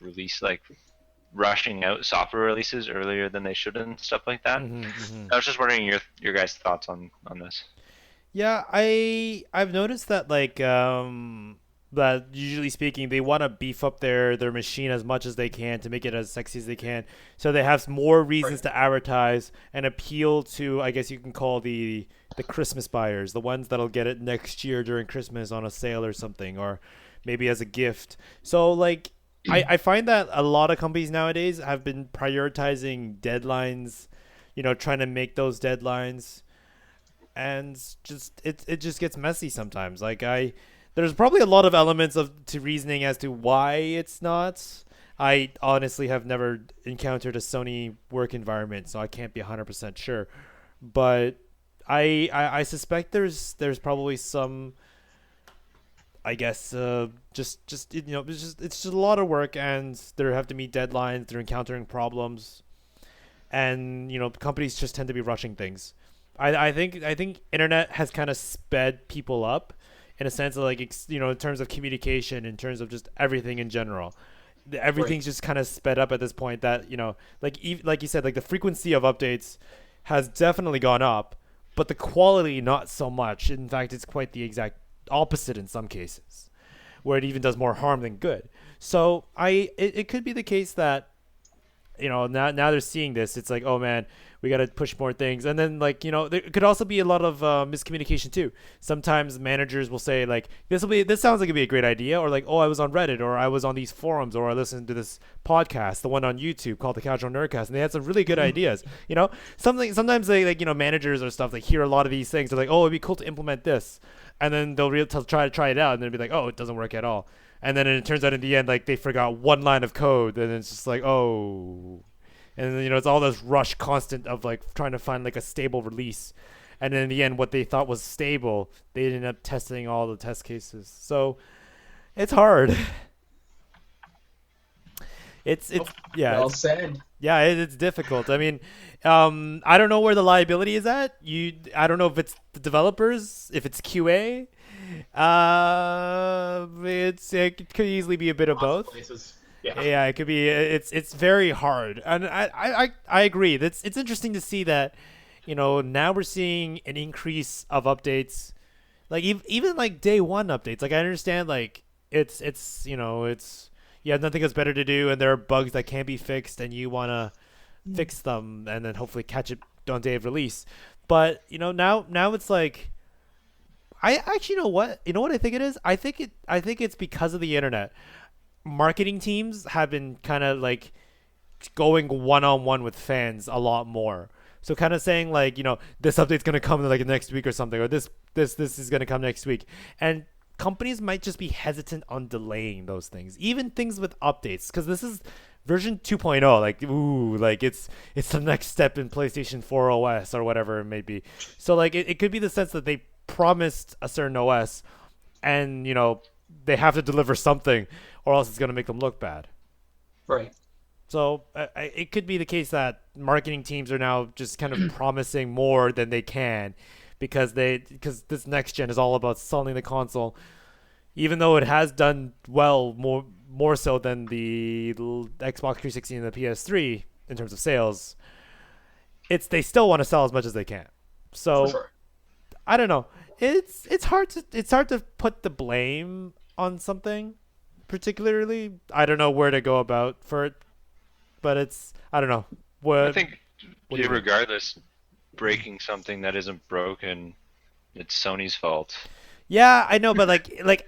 rushing out software releases earlier than they should and stuff like that. I was just wondering your guys' thoughts on this. Yeah, I've noticed that that usually speaking, they want to beef up their machine as much as they can to make it as sexy as they can, so they have more reasons to advertise and appeal to, I guess you can call the Christmas buyers, the ones that'll get it next year during Christmas on a sale or something, or maybe as a gift. So like I find that a lot of companies nowadays have been prioritizing deadlines, trying to make those deadlines, and just it just gets messy sometimes. There's probably a lot of elements to reasoning as to why it's not. I honestly have never encountered a Sony work environment, so I can't be 100% sure. But I suspect there's probably some, I guess, it's just a lot of work, and they have to meet deadlines. They're encountering problems, and companies just tend to be rushing things. I think internet has kind of sped people up, in a sense of in terms of communication, in terms of just everything in general. Everything's just kind of sped up at this point that, like you said, like the frequency of updates has definitely gone up, but the quality not so much. In fact, it's quite the exact opposite in some cases, where it even does more harm than good. So it could be the case that, now they're seeing this. It's like, oh man, we got to push more things. And then there could also be a lot of miscommunication too. Sometimes managers will say like, this sounds like it'd be a great idea, or like, oh, I was on Reddit, or I was on these forums, or I listened to this podcast, the one on YouTube called the Casual Nerdcast, and they had some really good ideas. Sometimes they managers or stuff, they hear a lot of these things. They're like, oh, it'd be cool to implement this, and then they'll try it out, and then be like, oh, it doesn't work at all. And then it turns out in the end, like, they forgot one line of code, and it's just like, oh. And then, it's all this rush constant of, like, trying to find, like, a stable release. And then in the end, what they thought was stable, they ended up testing all the test cases. So, it's hard. It's yeah. Well said. Yeah, it's difficult. I mean, I don't know where the liability is at. I don't know if it's the developers, if it's QA. It could easily be a bit of both. Yeah, it could be. It's very hard, and I agree. It's interesting to see that, now we're seeing an increase of updates, like even like day one updates. Like I understand, like it's you have nothing else better to do, and there are bugs that can't be fixed, and you wanna fix them, and then hopefully catch it on day of release. But now it's like, I actually know what I think it is. I think it's because of the internet. Marketing teams have been kind of like going one-on-one with fans a lot more. So kind of saying like, this update's gonna come in like next week or something, or this is gonna come next week, and companies might just be hesitant on delaying those things, even things with updates, because this is version 2.0. Like, ooh, like it's the next step in PlayStation 4 OS or whatever it may be. So like it could be the sense that they promised a certain OS, and they have to deliver something, or else it's gonna make them look bad. Right. So it could be the case that marketing teams are now just kind of promising more than they can, because this next gen is all about selling the console, even though it has done well, more so than the Xbox 360 and the PS3 in terms of sales. They still want to sell as much as they can. So For sure. I don't know. It's hard to put the blame on something particularly. I don't know where to go about for it. But I don't know. I think, regardless, breaking something that isn't broken, it's Sony's fault. Yeah, I know, but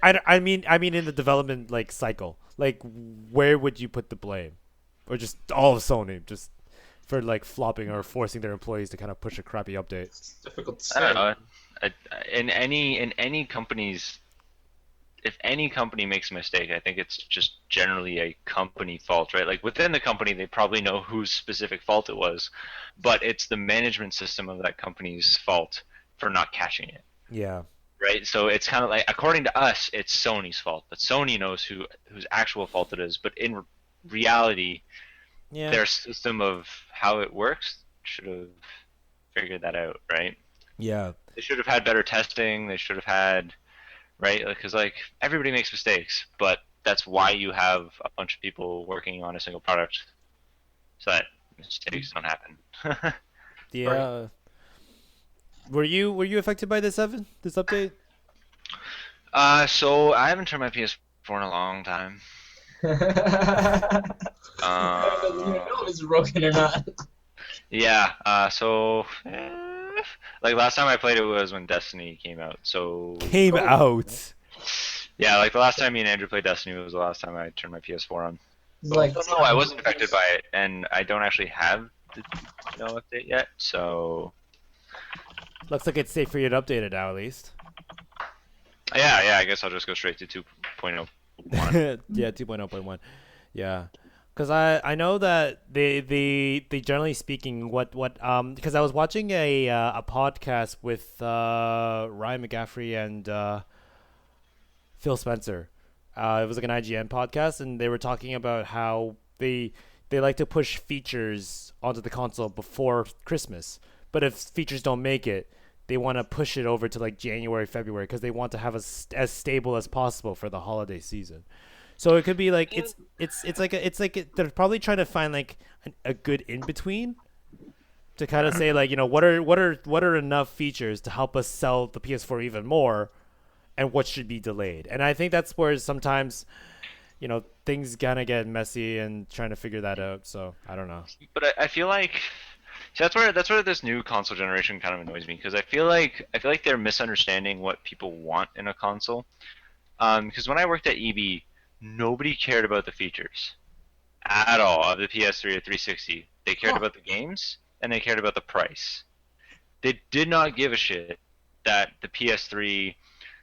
I mean in the development cycle, where would you put the blame, or just all of Sony just for flopping or forcing their employees to kind of push a crappy update? It's difficult to say. I don't know. In any company's, if any company makes a mistake, I think it's just generally a company fault, right? Like within the company, they probably know whose specific fault it was, but it's the management system of that company's fault for not catching it. Yeah. Right? So it's kind of like, according to us, it's Sony's fault, but Sony knows whose actual fault it is. But in reality, their system of how it works should have figured that out, right? Yeah. They should have had better testing. They should have had... Right, because everybody makes mistakes, but that's why you have a bunch of people working on a single product, so that mistakes don't happen. Yeah. Right. Were you affected by this, Evan? This update? So I haven't turned my PS4 in a long time. You don't know if it's broken or not. Yeah. So. Last time I played it was when Destiny came out, so... Came out? Yeah, the last time me and Andrew played Destiny was the last time I turned my PS4 on. No, I wasn't affected by it, and I don't actually have the update yet, so... Looks like it's safe for you to update it now, at least. Yeah, I guess I'll just go straight to 2.0.1. Yeah, 2.0.1. Yeah. Because I know that they generally speaking because I was watching a podcast with Ryan McGaffrey and Phil Spencer. It was an IGN podcast, and they were talking about how they like to push features onto the console before Christmas. But if features don't make it, they want to push it over to January, February, because they want to have as stable as possible for the holiday season. So it could be they're probably trying to find a good in between to kind of say what are enough features to help us sell the PS4 even more, and what should be delayed. And I think that's where sometimes things gonna get messy and trying to figure that out. So I don't know. But I feel like that's where this new console generation kind of annoys me, because I feel like they're misunderstanding what people want in a console. Because when I worked at EB, nobody cared about the features at all of the PS3 or 360. They cared about the games, and they cared about the price. They did not give a shit that the PS3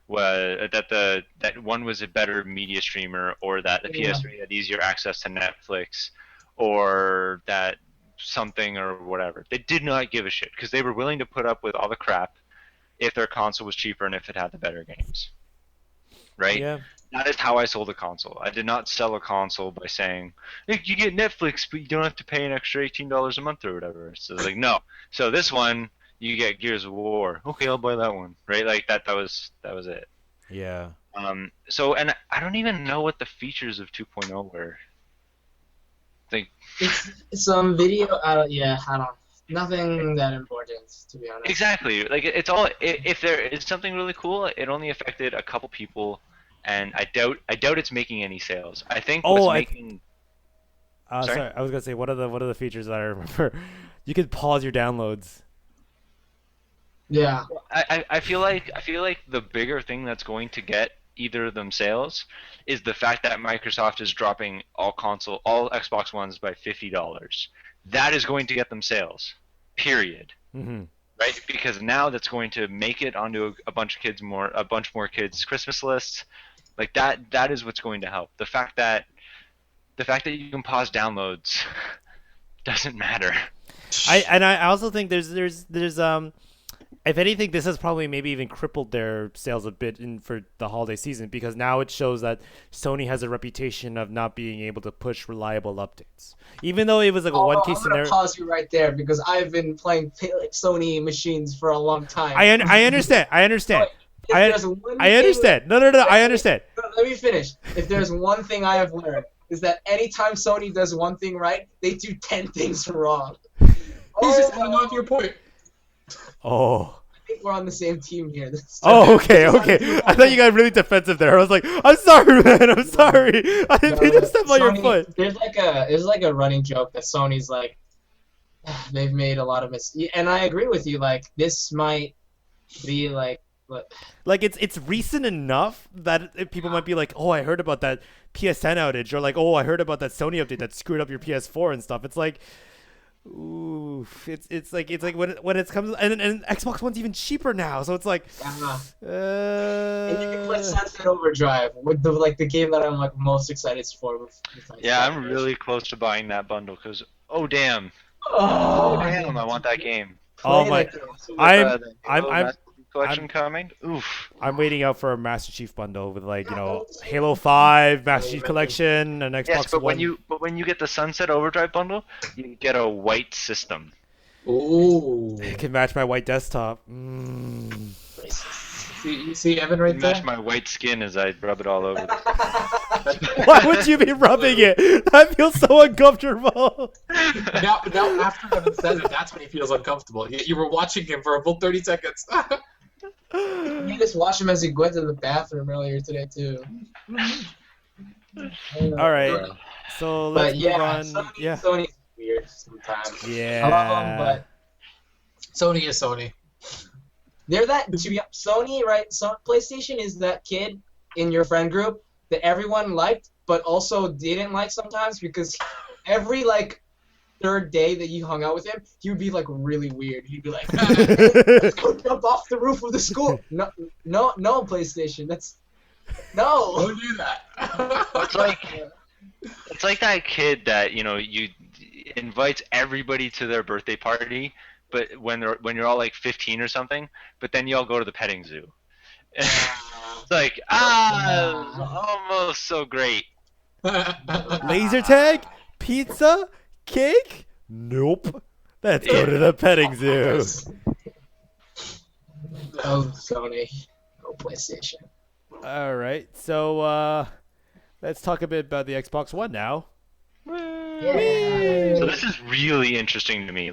was that one was a better media streamer, or that the PS3 had easier access to Netflix, or that something or whatever. They did not give a shit, because they were willing to put up with all the crap if their console was cheaper and if it had the better games. Right? Yeah. That is how I sold a console. I did not sell a console by saying, hey, you get Netflix, but you don't have to pay an extra $18 a month or whatever. So no. So this one, you get Gears of War. Okay, I'll buy that one. Right? That was it. Yeah. So, and I don't even know what the features of 2.0 were. It's some video. I don't. Nothing that important, to be honest. Exactly. It's all. If there is something really cool, it only affected a couple people. And I doubt it's making any sales. I think making. Sorry, I was gonna say what are the features that I remember? You could pause your downloads. Yeah. I feel like the bigger thing that's going to get either of them sales is the fact that Microsoft is dropping all Xbox Ones by $50. That is going to get them sales. period. Mm-hmm. Right? Because now that's going to make it onto a bunch more kids' Christmas lists. Like that is what's going to help. The fact that you can pause downloads doesn't matter. I also think there's if anything, this has probably maybe even crippled their sales a bit for the holiday season, because now it shows that Sony has a reputation of not being able to push reliable updates. Even though it was like a one case I'm gonna scenario. pause you right there because I've been playing Sony machines for a long time. I understand. I understand. If there's one I understand. No. I understand. Let me finish. If there's one thing I have learned is that anytime Sony does one thing right, they do 10 things wrong. He's just hanging on to your point. Oh. I think we're on the same team here. Oh, okay. I thought you got really defensive there. I was like, I'm sorry, man. I'm sorry. I didn't mean to step on your foot. There's like a running joke that Sony's like, they've made a lot of mistakes, and I agree with you. Like, this might be like it's recent enough that people might be like, oh, I heard about that PSN outage, or like, oh, I heard about that Sony update that screwed up your PS4 and stuff. It's like, ooh, it's like when it comes, and Xbox One's even cheaper now, so it's like, and you can play Sunset Overdrive with the game that I'm like most excited for. Yeah, I'm really close to buying that bundle because damn, I want that game. Oh my, I'm collection coming. Oof. I'm waiting out for a Master Chief bundle with Halo 5, Master Chief Collection, and Xbox yes, but One. when you get the Sunset Overdrive bundle, you get a white system. Ooh. It can match my white desktop. You see Evan right there? Match my white skin as I rub it all over. Why would you be rubbing it? That feels so uncomfortable. Now after Evan says it, that's when he feels uncomfortable. You were watching him for a full 30 seconds. You just watched him as he went to the bathroom earlier today too. All right, so let's move on. Sony's weird sometimes. Yeah. I love them, but Sony is Sony. they're that to be Sony, right? So PlayStation is that kid in your friend group that everyone liked, but also didn't like sometimes because every third day that you hung out with him, he would be really weird. He'd be like, "Let's go jump off the roof of the school." No, PlayStation. No. Don't do that. It's like that kid that you invites everybody to their birthday party, but when you're all 15 or something, but then you all go to the petting zoo. It's like almost so great. Laser tag, pizza, cake. Nope. Let's go to the petting zoo. Oh, Sony. Oh, PlayStation. All right, so let's talk a bit about the Xbox One now. Yeah. So this is really interesting to me.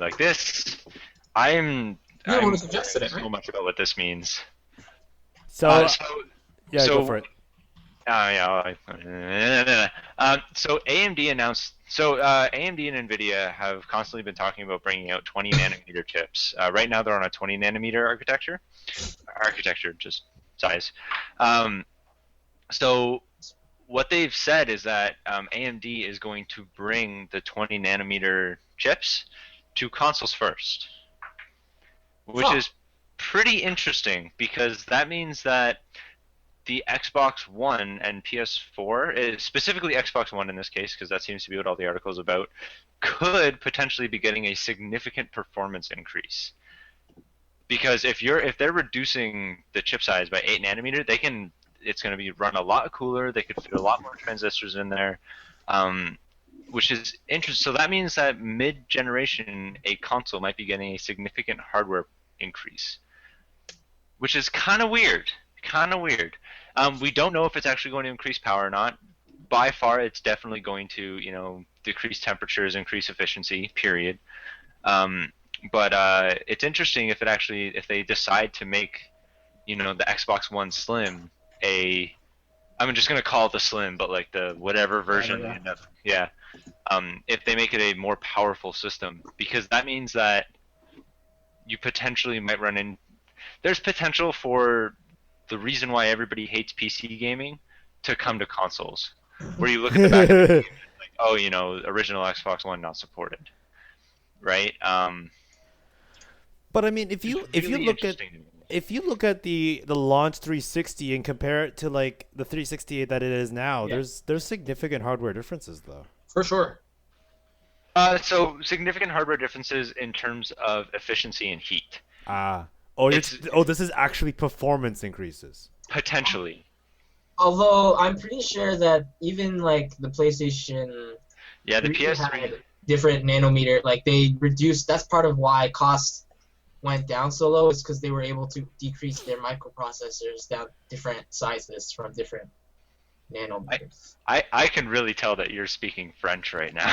I'm suggested it, so right? much about what this means. So So go for it. So AMD announced. So AMD and Nvidia have constantly been talking about bringing out 20 nanometer chips. Right now they're on a 20 nanometer architecture. Just size. So what they've said is that AMD is going to bring the 20 nanometer chips to consoles first, which is pretty interesting because that means that the Xbox One and PS4, specifically Xbox One in this case, because that seems to be what all the article is about, could potentially be getting a significant performance increase. Because if they're reducing the chip size by 8 nanometer, it's going to be run a lot cooler. They could fit a lot more transistors in there, which is interesting. So that means that mid-generation, a console might be getting a significant hardware increase, which is kind of weird. We don't know if it's actually going to increase power or not. By far, it's definitely going to, decrease temperatures, increase efficiency. Period. But it's interesting if they decide to make, the Xbox One Slim I'm just gonna call it the Slim, but the whatever version. If they make it a more powerful system, because that means that you potentially might run in. There's potential for the reason why everybody hates PC gaming to come to consoles, where you look at the back of the game, original Xbox One not supported, right? But I mean, if you Really look at interesting to me. the launch 360 and compare it to like the 360 that it is now, Yeah. there's significant hardware differences though. For sure. So significant hardware differences in terms of efficiency and heat. This is actually performance increases. Potentially. Although I'm pretty sure that even like the PlayStation Yeah, the 3 PS3. had different nanometer, like they reduced. That's part of why cost went down so low, is because they were able to decrease their microprocessors down different sizes from different nanometers. I can really tell that you're speaking French right now.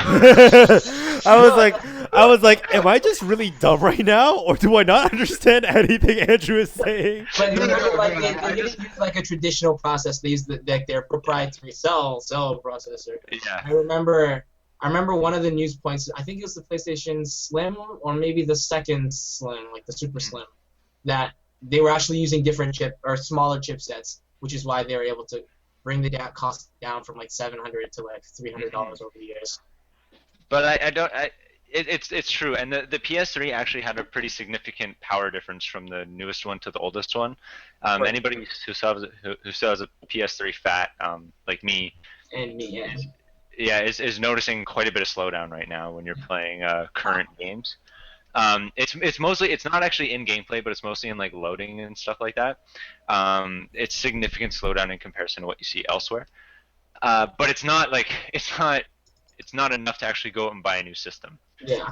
I was like, am I just really dumb right now, or do I not understand anything Andrew is saying? But remember, like they didn't use like a traditional process. They used their proprietary cell processor. Yeah. I remember one of the news points. I think it was the PlayStation Slim, or maybe the second Slim, like the Super Slim, that they were actually using different smaller chipsets, which is why they were able to bring the cost down from like $700 to like $300 over the years. But it's true, and the PS3 actually had a pretty significant power difference from the newest one to the oldest one. Right. Anybody who still has a PS3 fat, like me, And me, yeah, is noticing quite a bit of slowdown right now when you're playing current games. It's mostly, it's not actually in gameplay, but it's mostly in like loading and stuff like that. It's significant slowdown in comparison to what you see elsewhere. But it's not enough to actually go out and buy a new system. Yeah.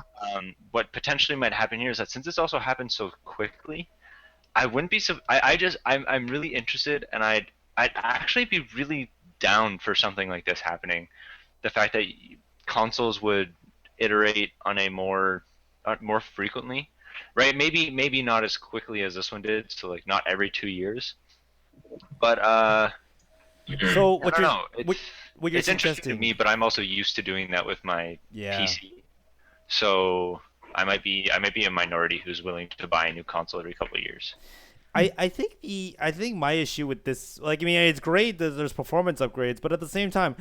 What potentially might happen here is that since this also happened so quickly, I wouldn't be so. I'm really interested, and I'd actually be really down for something like this happening. The fact that consoles would iterate on a more frequently, right? Maybe not as quickly as this one did, so like not every 2 years. But So I don't know. what you're It's interesting to suggesting? me, but I'm also used to doing that with my Yeah. PC. So I might be a minority who's willing to buy a new console every couple of years. I think my issue with this, like, I mean, it's great that there's performance upgrades, but at the same time,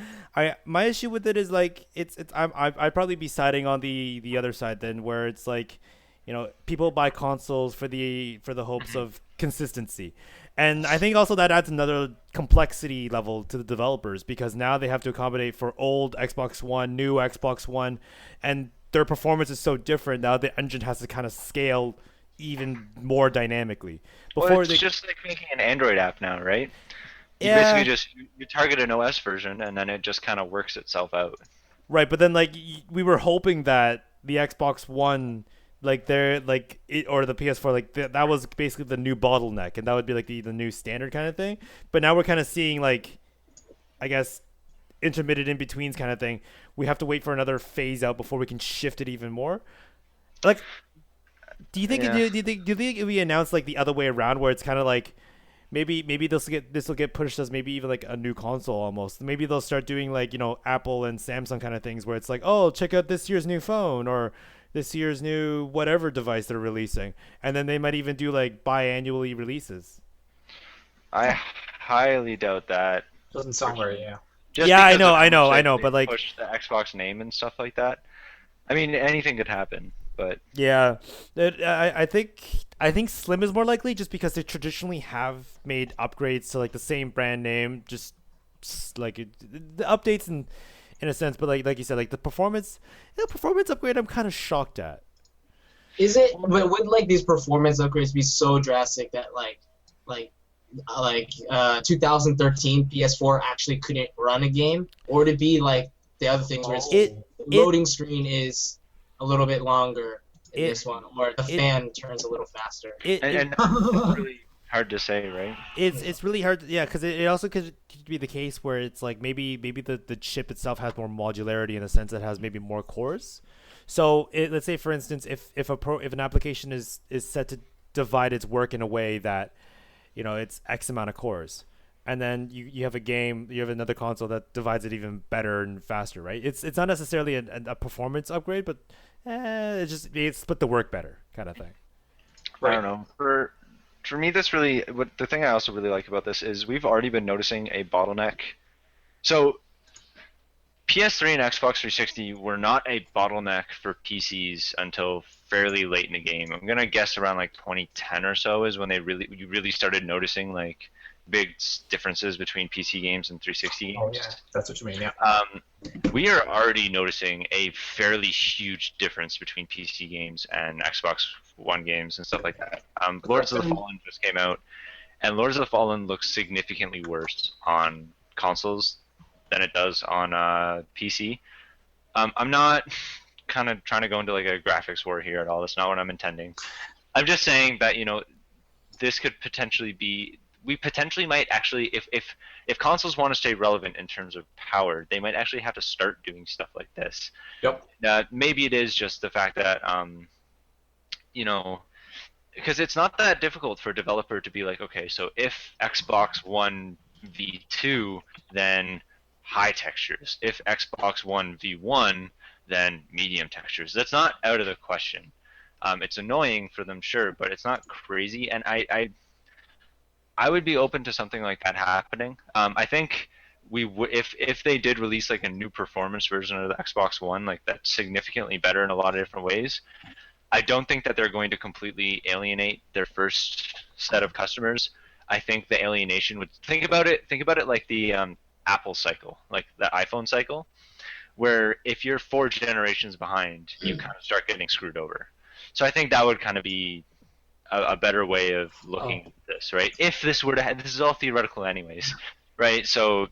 my issue with it is like I'd probably be siding on the other side then, where it's like, you know, people buy consoles for the hopes of consistency, and I think also that adds another complexity level to the developers, because now they have to accommodate for old Xbox One, new Xbox One, and their performance is so different now. The engine has to kind of scale even more dynamically. Well, it's just like making an Android app now, right? You Yeah. basically just you target an OS version, and then it just kind of works itself out. Right, but then like we were hoping that the Xbox One, like or the PS4, like that was basically the new bottleneck, and that would be like the new standard kind of thing. But now we're kind of seeing like, I guess, intermittent in betweens kind of thing. We have to wait for another phase out before we can shift it even more. Like, do you think Yeah. do you think if we announce like the other way around, where it's kind of like maybe this will get pushed as maybe even like a new console almost. Maybe they'll start doing like, you know, Apple and Samsung kind of things, where it's like, oh, check out this year's new phone or this year's new whatever device they're releasing, and then they might even do like biannually releases. I highly doubt that. Doesn't sound very, yeah. Just Yeah, I because know, of how I know, much I know, they but, like- push the Xbox name and stuff like that. I mean, anything could happen, but Yeah, I think Slim is more likely, just because they traditionally have made upgrades to like the same brand name, just like the updates in a sense. But like you said, like the performance upgrade, I'm kind of shocked at. Is it? But would like these performance upgrades be so drastic that like 2013 PS4 actually couldn't run a game, or to be like the other things where It- loading screen is a little bit longer in It- this one, or the fan turns a little faster? and it's really hard to say, right? It's really hard, yeah, because it also could be the case where it's like maybe the chip itself has more modularity in the sense that it has maybe more cores. So let's say, for instance, if an application is set to divide its work in a way that, you know, it's X amount of cores, and then you have another console that divides it even better and faster, right? It's not necessarily a performance upgrade, but it split the work better kind of thing. I don't know. For me, the thing I also really like about this is we've already been noticing a bottleneck. So PS3 and Xbox 360 were not a bottleneck for PCs until fairly late in the game. I'm gonna guess around like 2010 or so is when you really started noticing like big differences between PC games and 360 games. Oh yeah, that's what you mean. Yeah. We are already noticing a fairly huge difference between PC games and Xbox One games and stuff like that. Lords of the Fallen just came out, and Lords of the Fallen looks significantly worse on consoles than it does on PC. I'm not kind of trying to go into like a graphics war here at all. That's not what I'm intending. I'm just saying that this could potentially be. We potentially might actually, if consoles want to stay relevant in terms of power, they might actually have to start doing stuff like this. Yep. Maybe it is just the fact that because it's not that difficult for a developer to be like, okay, so if Xbox One V2, then high textures. If Xbox One V1, then medium textures. That's not out of the question. It's annoying for them, sure, but it's not crazy. And I would be open to something like that happening. I think if they did release like a new performance version of the Xbox One, like that's significantly better in a lot of different ways. I don't think that they're going to completely alienate their first set of customers. I think the alienation would think about it like the Apple cycle, like the iPhone cycle, where if you're 4 generations behind, you kind of start getting screwed over. So I think that would kind of be a better way of looking at this, right? If this were to this is all theoretical anyways, right? So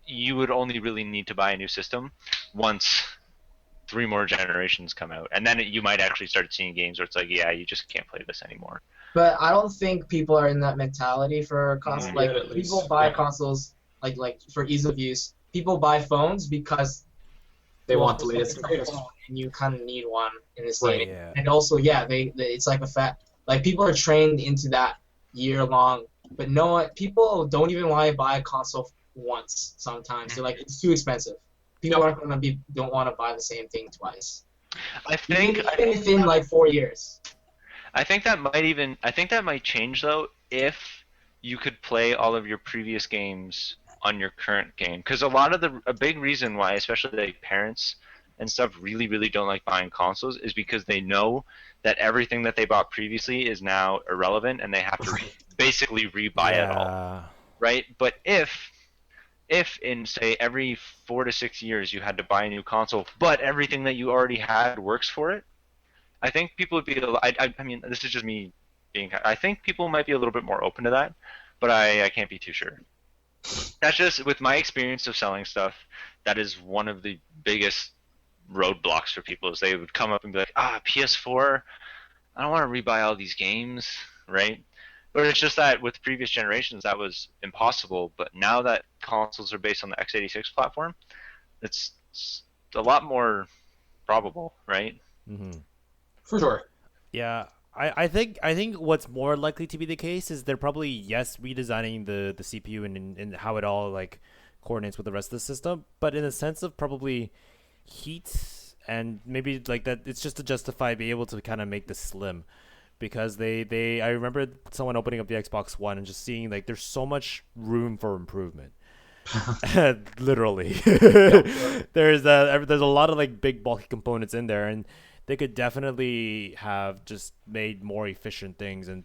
you would only really need to buy a new system once 3 more generations come out, and then you might actually start seeing games where it's like, yeah, you just can't play this anymore. But I don't think people are in that mentality for consoles. Yeah, like people buy consoles like for ease of use. People buy phones because they want the latest. And you kind of need one in this Right. day. Yeah. And also, yeah, it's like a fact. Like people are trained into that year long, but people don't even want to buy a console once. Sometimes they're like, it's too expensive. People don't want to buy the same thing twice. I think Even within like 4 years. I think that might change though if you could play all of your previous games on your current game, because a big reason why especially like parents and stuff really don't like buying consoles is because they know that everything that they bought previously is now irrelevant and they have to basically rebuy it all, right? But if in say every 4 to 6 years you had to buy a new console, but everything that you already had works for it, I think people would be. I mean, this is just me being. I think people might be a little bit more open to that, but I can't be too sure. That's just with my experience of selling stuff. That is one of the biggest roadblocks for people. Is they would come up and be like, PS4, I don't want to rebuy all these games, right? But it's just that with previous generations that was impossible. But now that consoles are based on the x86 platform, it's a lot more probable, right? Mm-hmm. For sure. Yeah, I think what's more likely to be the case is they're probably redesigning the CPU and how it all like coordinates with the rest of the system, but in a sense of probably heat and maybe like that, it's just to justify being able to kind of make this slim, because I remember someone opening up the Xbox One and just seeing like there's so much room for improvement. Literally. There's a lot of like big bulky components in there, and they could definitely have just made more efficient things and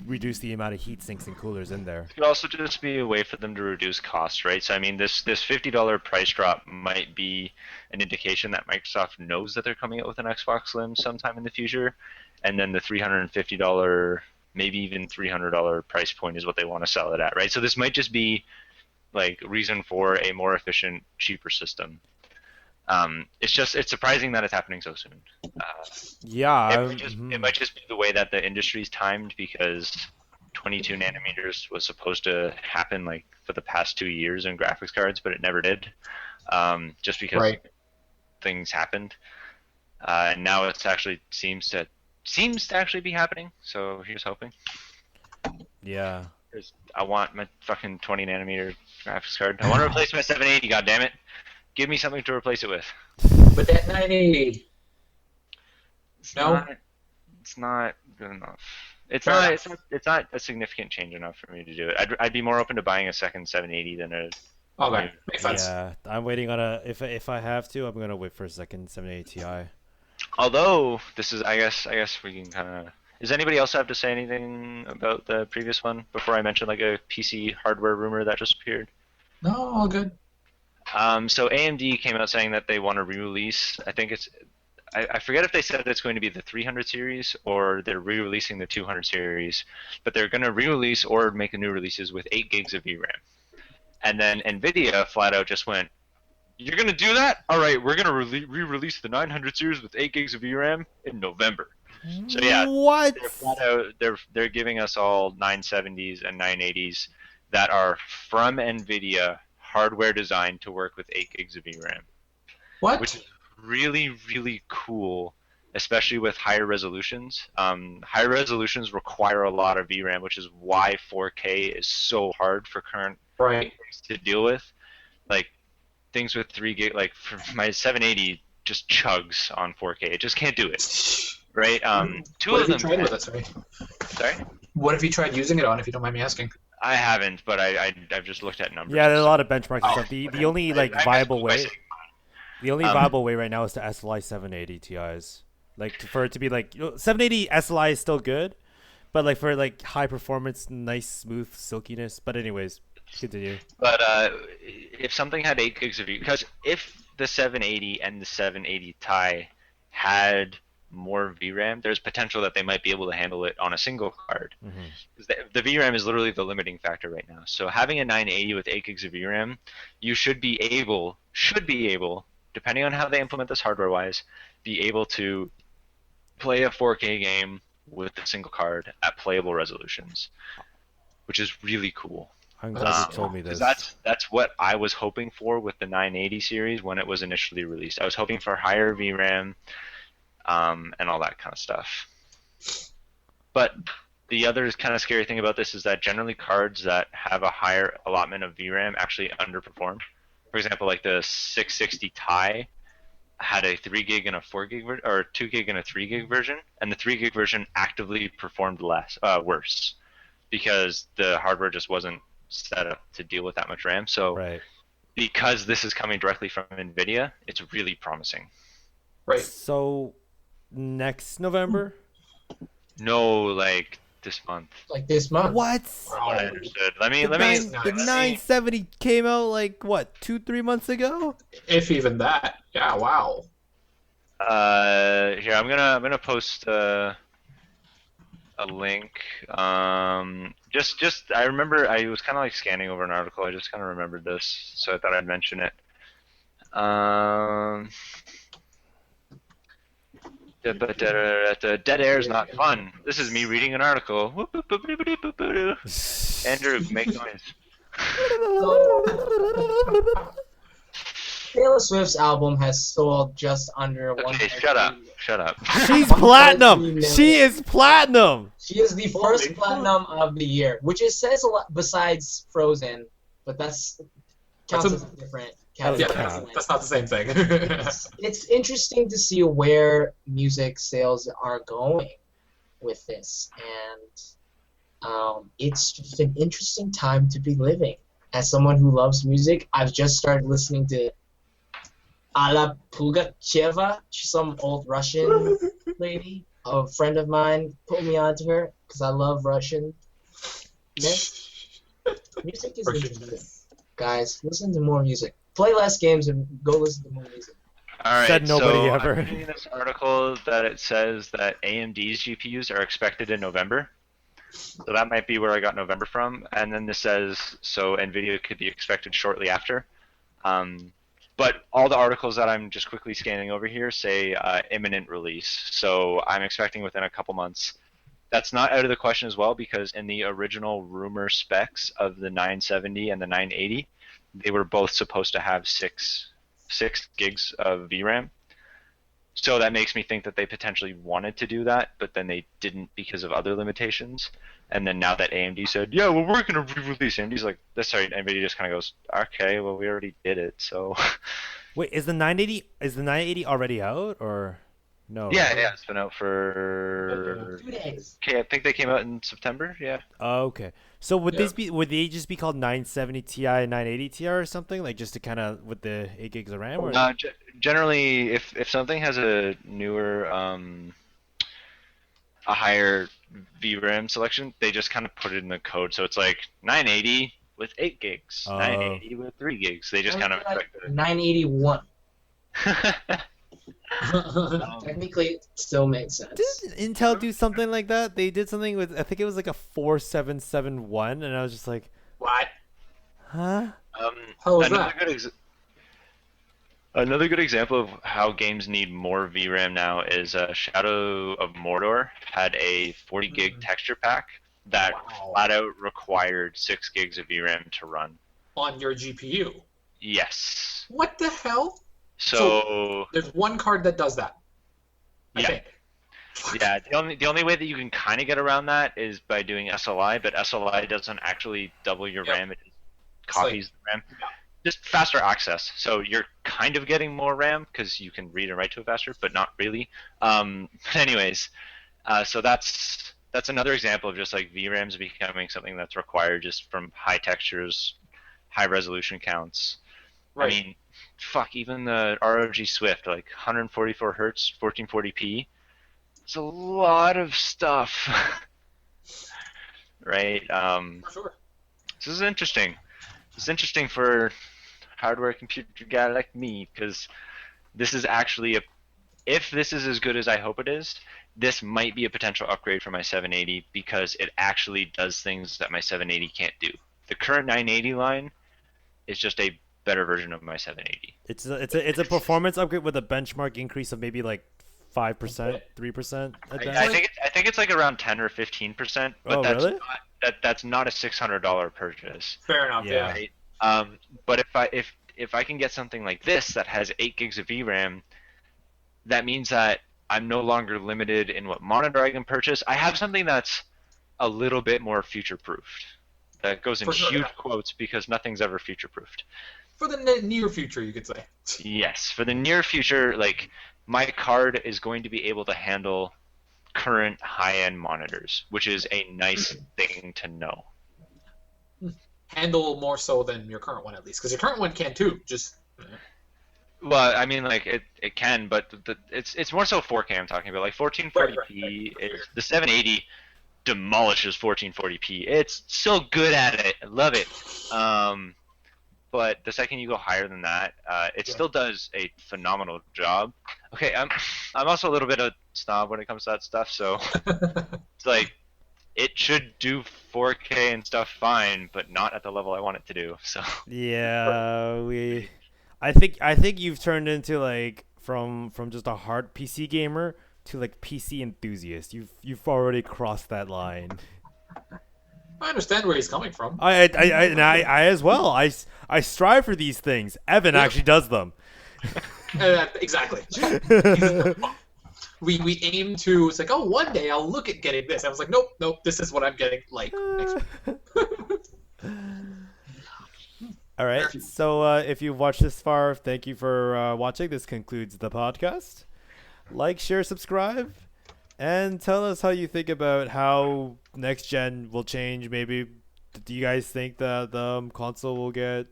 reduce the amount of heat sinks and coolers in there. It could also just be a way for them to reduce costs, right? So I mean, this $50 price drop might be an indication that Microsoft knows that they're coming out with an Xbox Slim sometime in the future, and then the $350, maybe even $300 price point is what they want to sell it at, right? So this might just be like reason for a more efficient, cheaper system. It's surprising that it's happening so soon. It might just be the way that the industry's timed, because 22 nanometers was supposed to happen like for the past 2 years in graphics cards, but it never did, just because things happened, and now it's actually seems to actually be happening. So here's hoping. Yeah. I want my fucking 20 nanometer graphics card. I want to replace my 780. God damn it! Give me something to replace it with. But that 980. It's not good enough. It's not a significant change enough for me to do it. I'd be more open to buying a second 780 than a Okay, makes sense. Yeah, I'm waiting on a. If I have to, I'm gonna wait for a second 780 Ti. Although this is, I guess we can kind of. Does anybody else have to say anything about the previous one before I mention like a PC hardware rumor that just appeared? No, all good. So AMD came out saying that they want to re-release. I think it's. I forget if they said it's going to be the 300 series or they're re-releasing the 200 series, but they're going to re-release or make new releases with 8 gigs of VRAM. And then Nvidia flat out just went, "You're going to do that? All right, we're going to re-release the 900 series with 8 gigs of VRAM in November." So yeah, What? they're flat out, they're giving us all 970s and 980s that are from Nvidia, hardware designed to work with 8 gigs of VRAM, What? which is really, really cool, especially with higher resolutions. Higher resolutions require a lot of VRAM, which is why 4K is so hard for current Right. things to deal with. Like things with 3 gig, like for my 780 just chugs on 4K. It just can't do it, right? Two What of have you them. tried with it? Sorry. Sorry, What have you tried using it on, if you don't mind me asking? I haven't, but I've just looked at numbers. Yeah, there's a and lot of benchmarks and stuff. The only like I viable guess by way, saying the only viable way right now is to SLI 780 Ti's. Like for it to be like 780 SLI is still good, but like for like high performance, nice smooth silkiness. But anyways, continue. But if something had 8 gigs of because if the 780 and the 780 Ti had more VRAM, there's potential that they might be able to handle it on a single card. Mm-hmm. Because the VRAM is literally the limiting factor right now. So having a 980 with 8 gigs of VRAM, you should be able, depending on how they implement this hardware-wise, be able to play a 4K game with a single card at playable resolutions, which is really cool. I'm glad you told me this. That's what I was hoping for with the 980 series when it was initially released. I was hoping for higher VRAM, and all that kind of stuff. But the other kind of scary thing about this is that generally cards that have a higher allotment of VRAM actually underperform. For example, like the 660 Ti had a 3 gig and a 4 gig or 2 gig and a 3 gig version, and the 3 gig version actively performed worse because the hardware just wasn't set up to deal with that much RAM. So Right. because this is coming directly from Nvidia, it's really promising. Right. So next November? No, like this month. Like this month. What? From what I understood. Let me. The 970 came out like what, 2-3 months ago? If even that. Yeah, wow. Here I'm gonna post a link. Just I remember I was kind of like scanning over an article. I just kind of remembered this, so I thought I'd mention it. Dead air is not fun. This is me reading an article. Andrew, make noise. Taylor Swift's album has sold just under one. Okay, shut up. She's platinum. She is platinum. She is the first platinum of the year, which says a lot besides Frozen, but that's counts as a different category. Yeah, that's not the same thing. It's interesting to see where music sales are going with this, and it's just an interesting time to be living. As someone who loves music, I've just started listening to Alla Pugacheva, some old Russian lady. A friend of mine put me onto her because I love Russian. Music is interesting. Guys, listen to more music. Play less games and go listen to more music. All right, Said nobody so ever. I'm reading this article that it says that AMD's GPUs are expected in November. So that might be where I got November from. And then this says, so NVIDIA could be expected shortly after. But all the articles that I'm just quickly scanning over here say imminent release. So I'm expecting within a couple months. That's not out of the question as well, because in the original rumor specs of the 970 and the 980, they were both supposed to have 6 gigs of VRAM. So that makes me think that they potentially wanted to do that, but then they didn't because of other limitations. And then now that AMD said, yeah, well, we're going to re-release, AMD's like, sorry, NVIDIA just kind of goes, okay, well, we already did it, so. Wait, is the 980 already out or No. Yeah, right? yeah, it's been out for. 2 days. Okay, I think they came out in September. Yeah. Oh, okay. So would Yeah. would they just be called 970 Ti and 980 Ti or something, like just to kind of with the 8 gigs of RAM? Or Generally, if something has a newer a higher VRAM selection, they just kind of put it in the code. So it's like 980 with 8 gigs, 980 with 3 gigs. They just kind of Like 981. Technically, it still makes sense. didn't Intel do something like that? They did something with, I think it was like a 4771, and I was just like, What? huh? How was another that? another good example of how games need more VRAM now is Shadow of Mordor had a 40 gig texture pack that Wow. flat out required 6 gigs of VRAM to run. On your GPU. Yes. What the hell? So There's one card that does that. I Yeah. think. yeah, the only way that you can kind of get around that is by doing SLI, but SLI doesn't actually double your Yep. RAM; it just copies the RAM. Just faster access. So you're kind of getting more RAM because you can read and write to it faster, but not really. But anyways, so that's another example of just like VRAMs becoming something that's required just from high textures, high resolution counts. Right. I mean, fuck, even the ROG Swift, like 144 hertz, 1440p. It's a lot of stuff, right? For sure. This is interesting. It's interesting for hardware computer guy like me because this is actually if this is as good as I hope it is, this might be a potential upgrade for my 780 because it actually does things that my 780 can't do. The current 980 line is just a better version of my 780. It's a performance upgrade with a benchmark increase of maybe like 5%, 3%. I think it's like around 10 or 15%, but Oh, that's really? that's not a $600 purchase. Fair enough. Yeah. Yeah. Right? But if I can get something like this that has 8 gigs of VRAM, that means that I'm no longer limited in what monitor I can purchase. I have something that's a little bit more future-proofed. That goes in For sure, huge yeah. quotes because nothing's ever future-proofed. For the near future, you could say. Yes, for the near future, like my card is going to be able to handle current high-end monitors, which is a nice thing to know. Handle more so than your current one, at least, because your current one can too. Just Well, I mean, like it can, but it's more so 4K I'm talking about. Like 1440p is the 780 demolishes 1440p. It's so good at it. I love it. But the second you go higher than that, it still does a phenomenal job. Okay, I'm also a little bit of snob when it comes to that stuff, so it's like it should do 4K and stuff fine, but not at the level I want it to do. So Yeah, I think you've turned into like from just a hard PC gamer to like PC enthusiast. You've already crossed that line. I understand where he's coming from. I as well. I strive for these things. Evan actually does them. Exactly. We aim to. It's like, oh, one day I'll look at getting this. I was like, nope. This is what I'm getting. Like, next All right. So if you've watched this far, thank you for watching. This concludes the podcast. Like, share, subscribe, and tell us how you think about how next gen will change. Maybe do you guys think that the console will get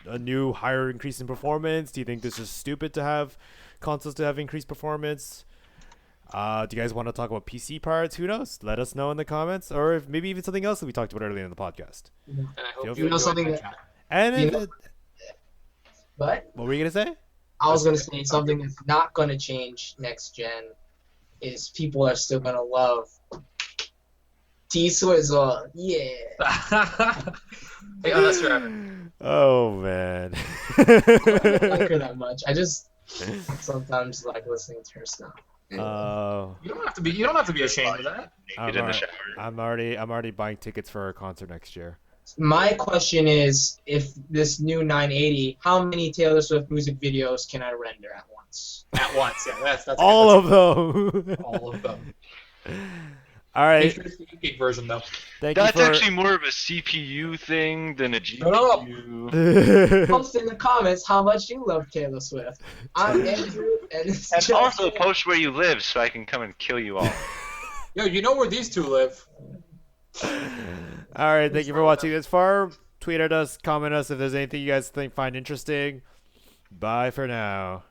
a new higher increase in performance? Do you think this is stupid to have consoles to have increased performance? Do you guys want to talk about PC parts? Who knows? Let us know in the comments, or if maybe even something else that we talked about earlier in the podcast. And I hope Feel you free. enjoyed something my that- chat. And You if know- But what were you gonna say? I was gonna say something that's not gonna change next gen is people are still gonna love T-Swizzle. Yeah. Hey, unless you're Evan. Oh man. I don't like her that much. I just sometimes like listening to her stuff. Oh, You don't have to be. You don't have to be ashamed of that. naked in the shower. I'm already buying tickets for her concert next year. My question is, if this new 980, how many Taylor Swift music videos can I render at once? At once, yeah. That's All of them. all of them. All Make right. sure it's the 8 gig version though. Thank That's you for. actually more of a CPU thing than a Shut up. GPU. Post in the comments how much you love Taylor Swift. I'm Andrew, and it's And just also post where you live so I can come and kill you all. Yo, you know where these two live. All right. Thank you for watching this far. Tweet at us, comment us if there's anything you guys find interesting. Bye for now.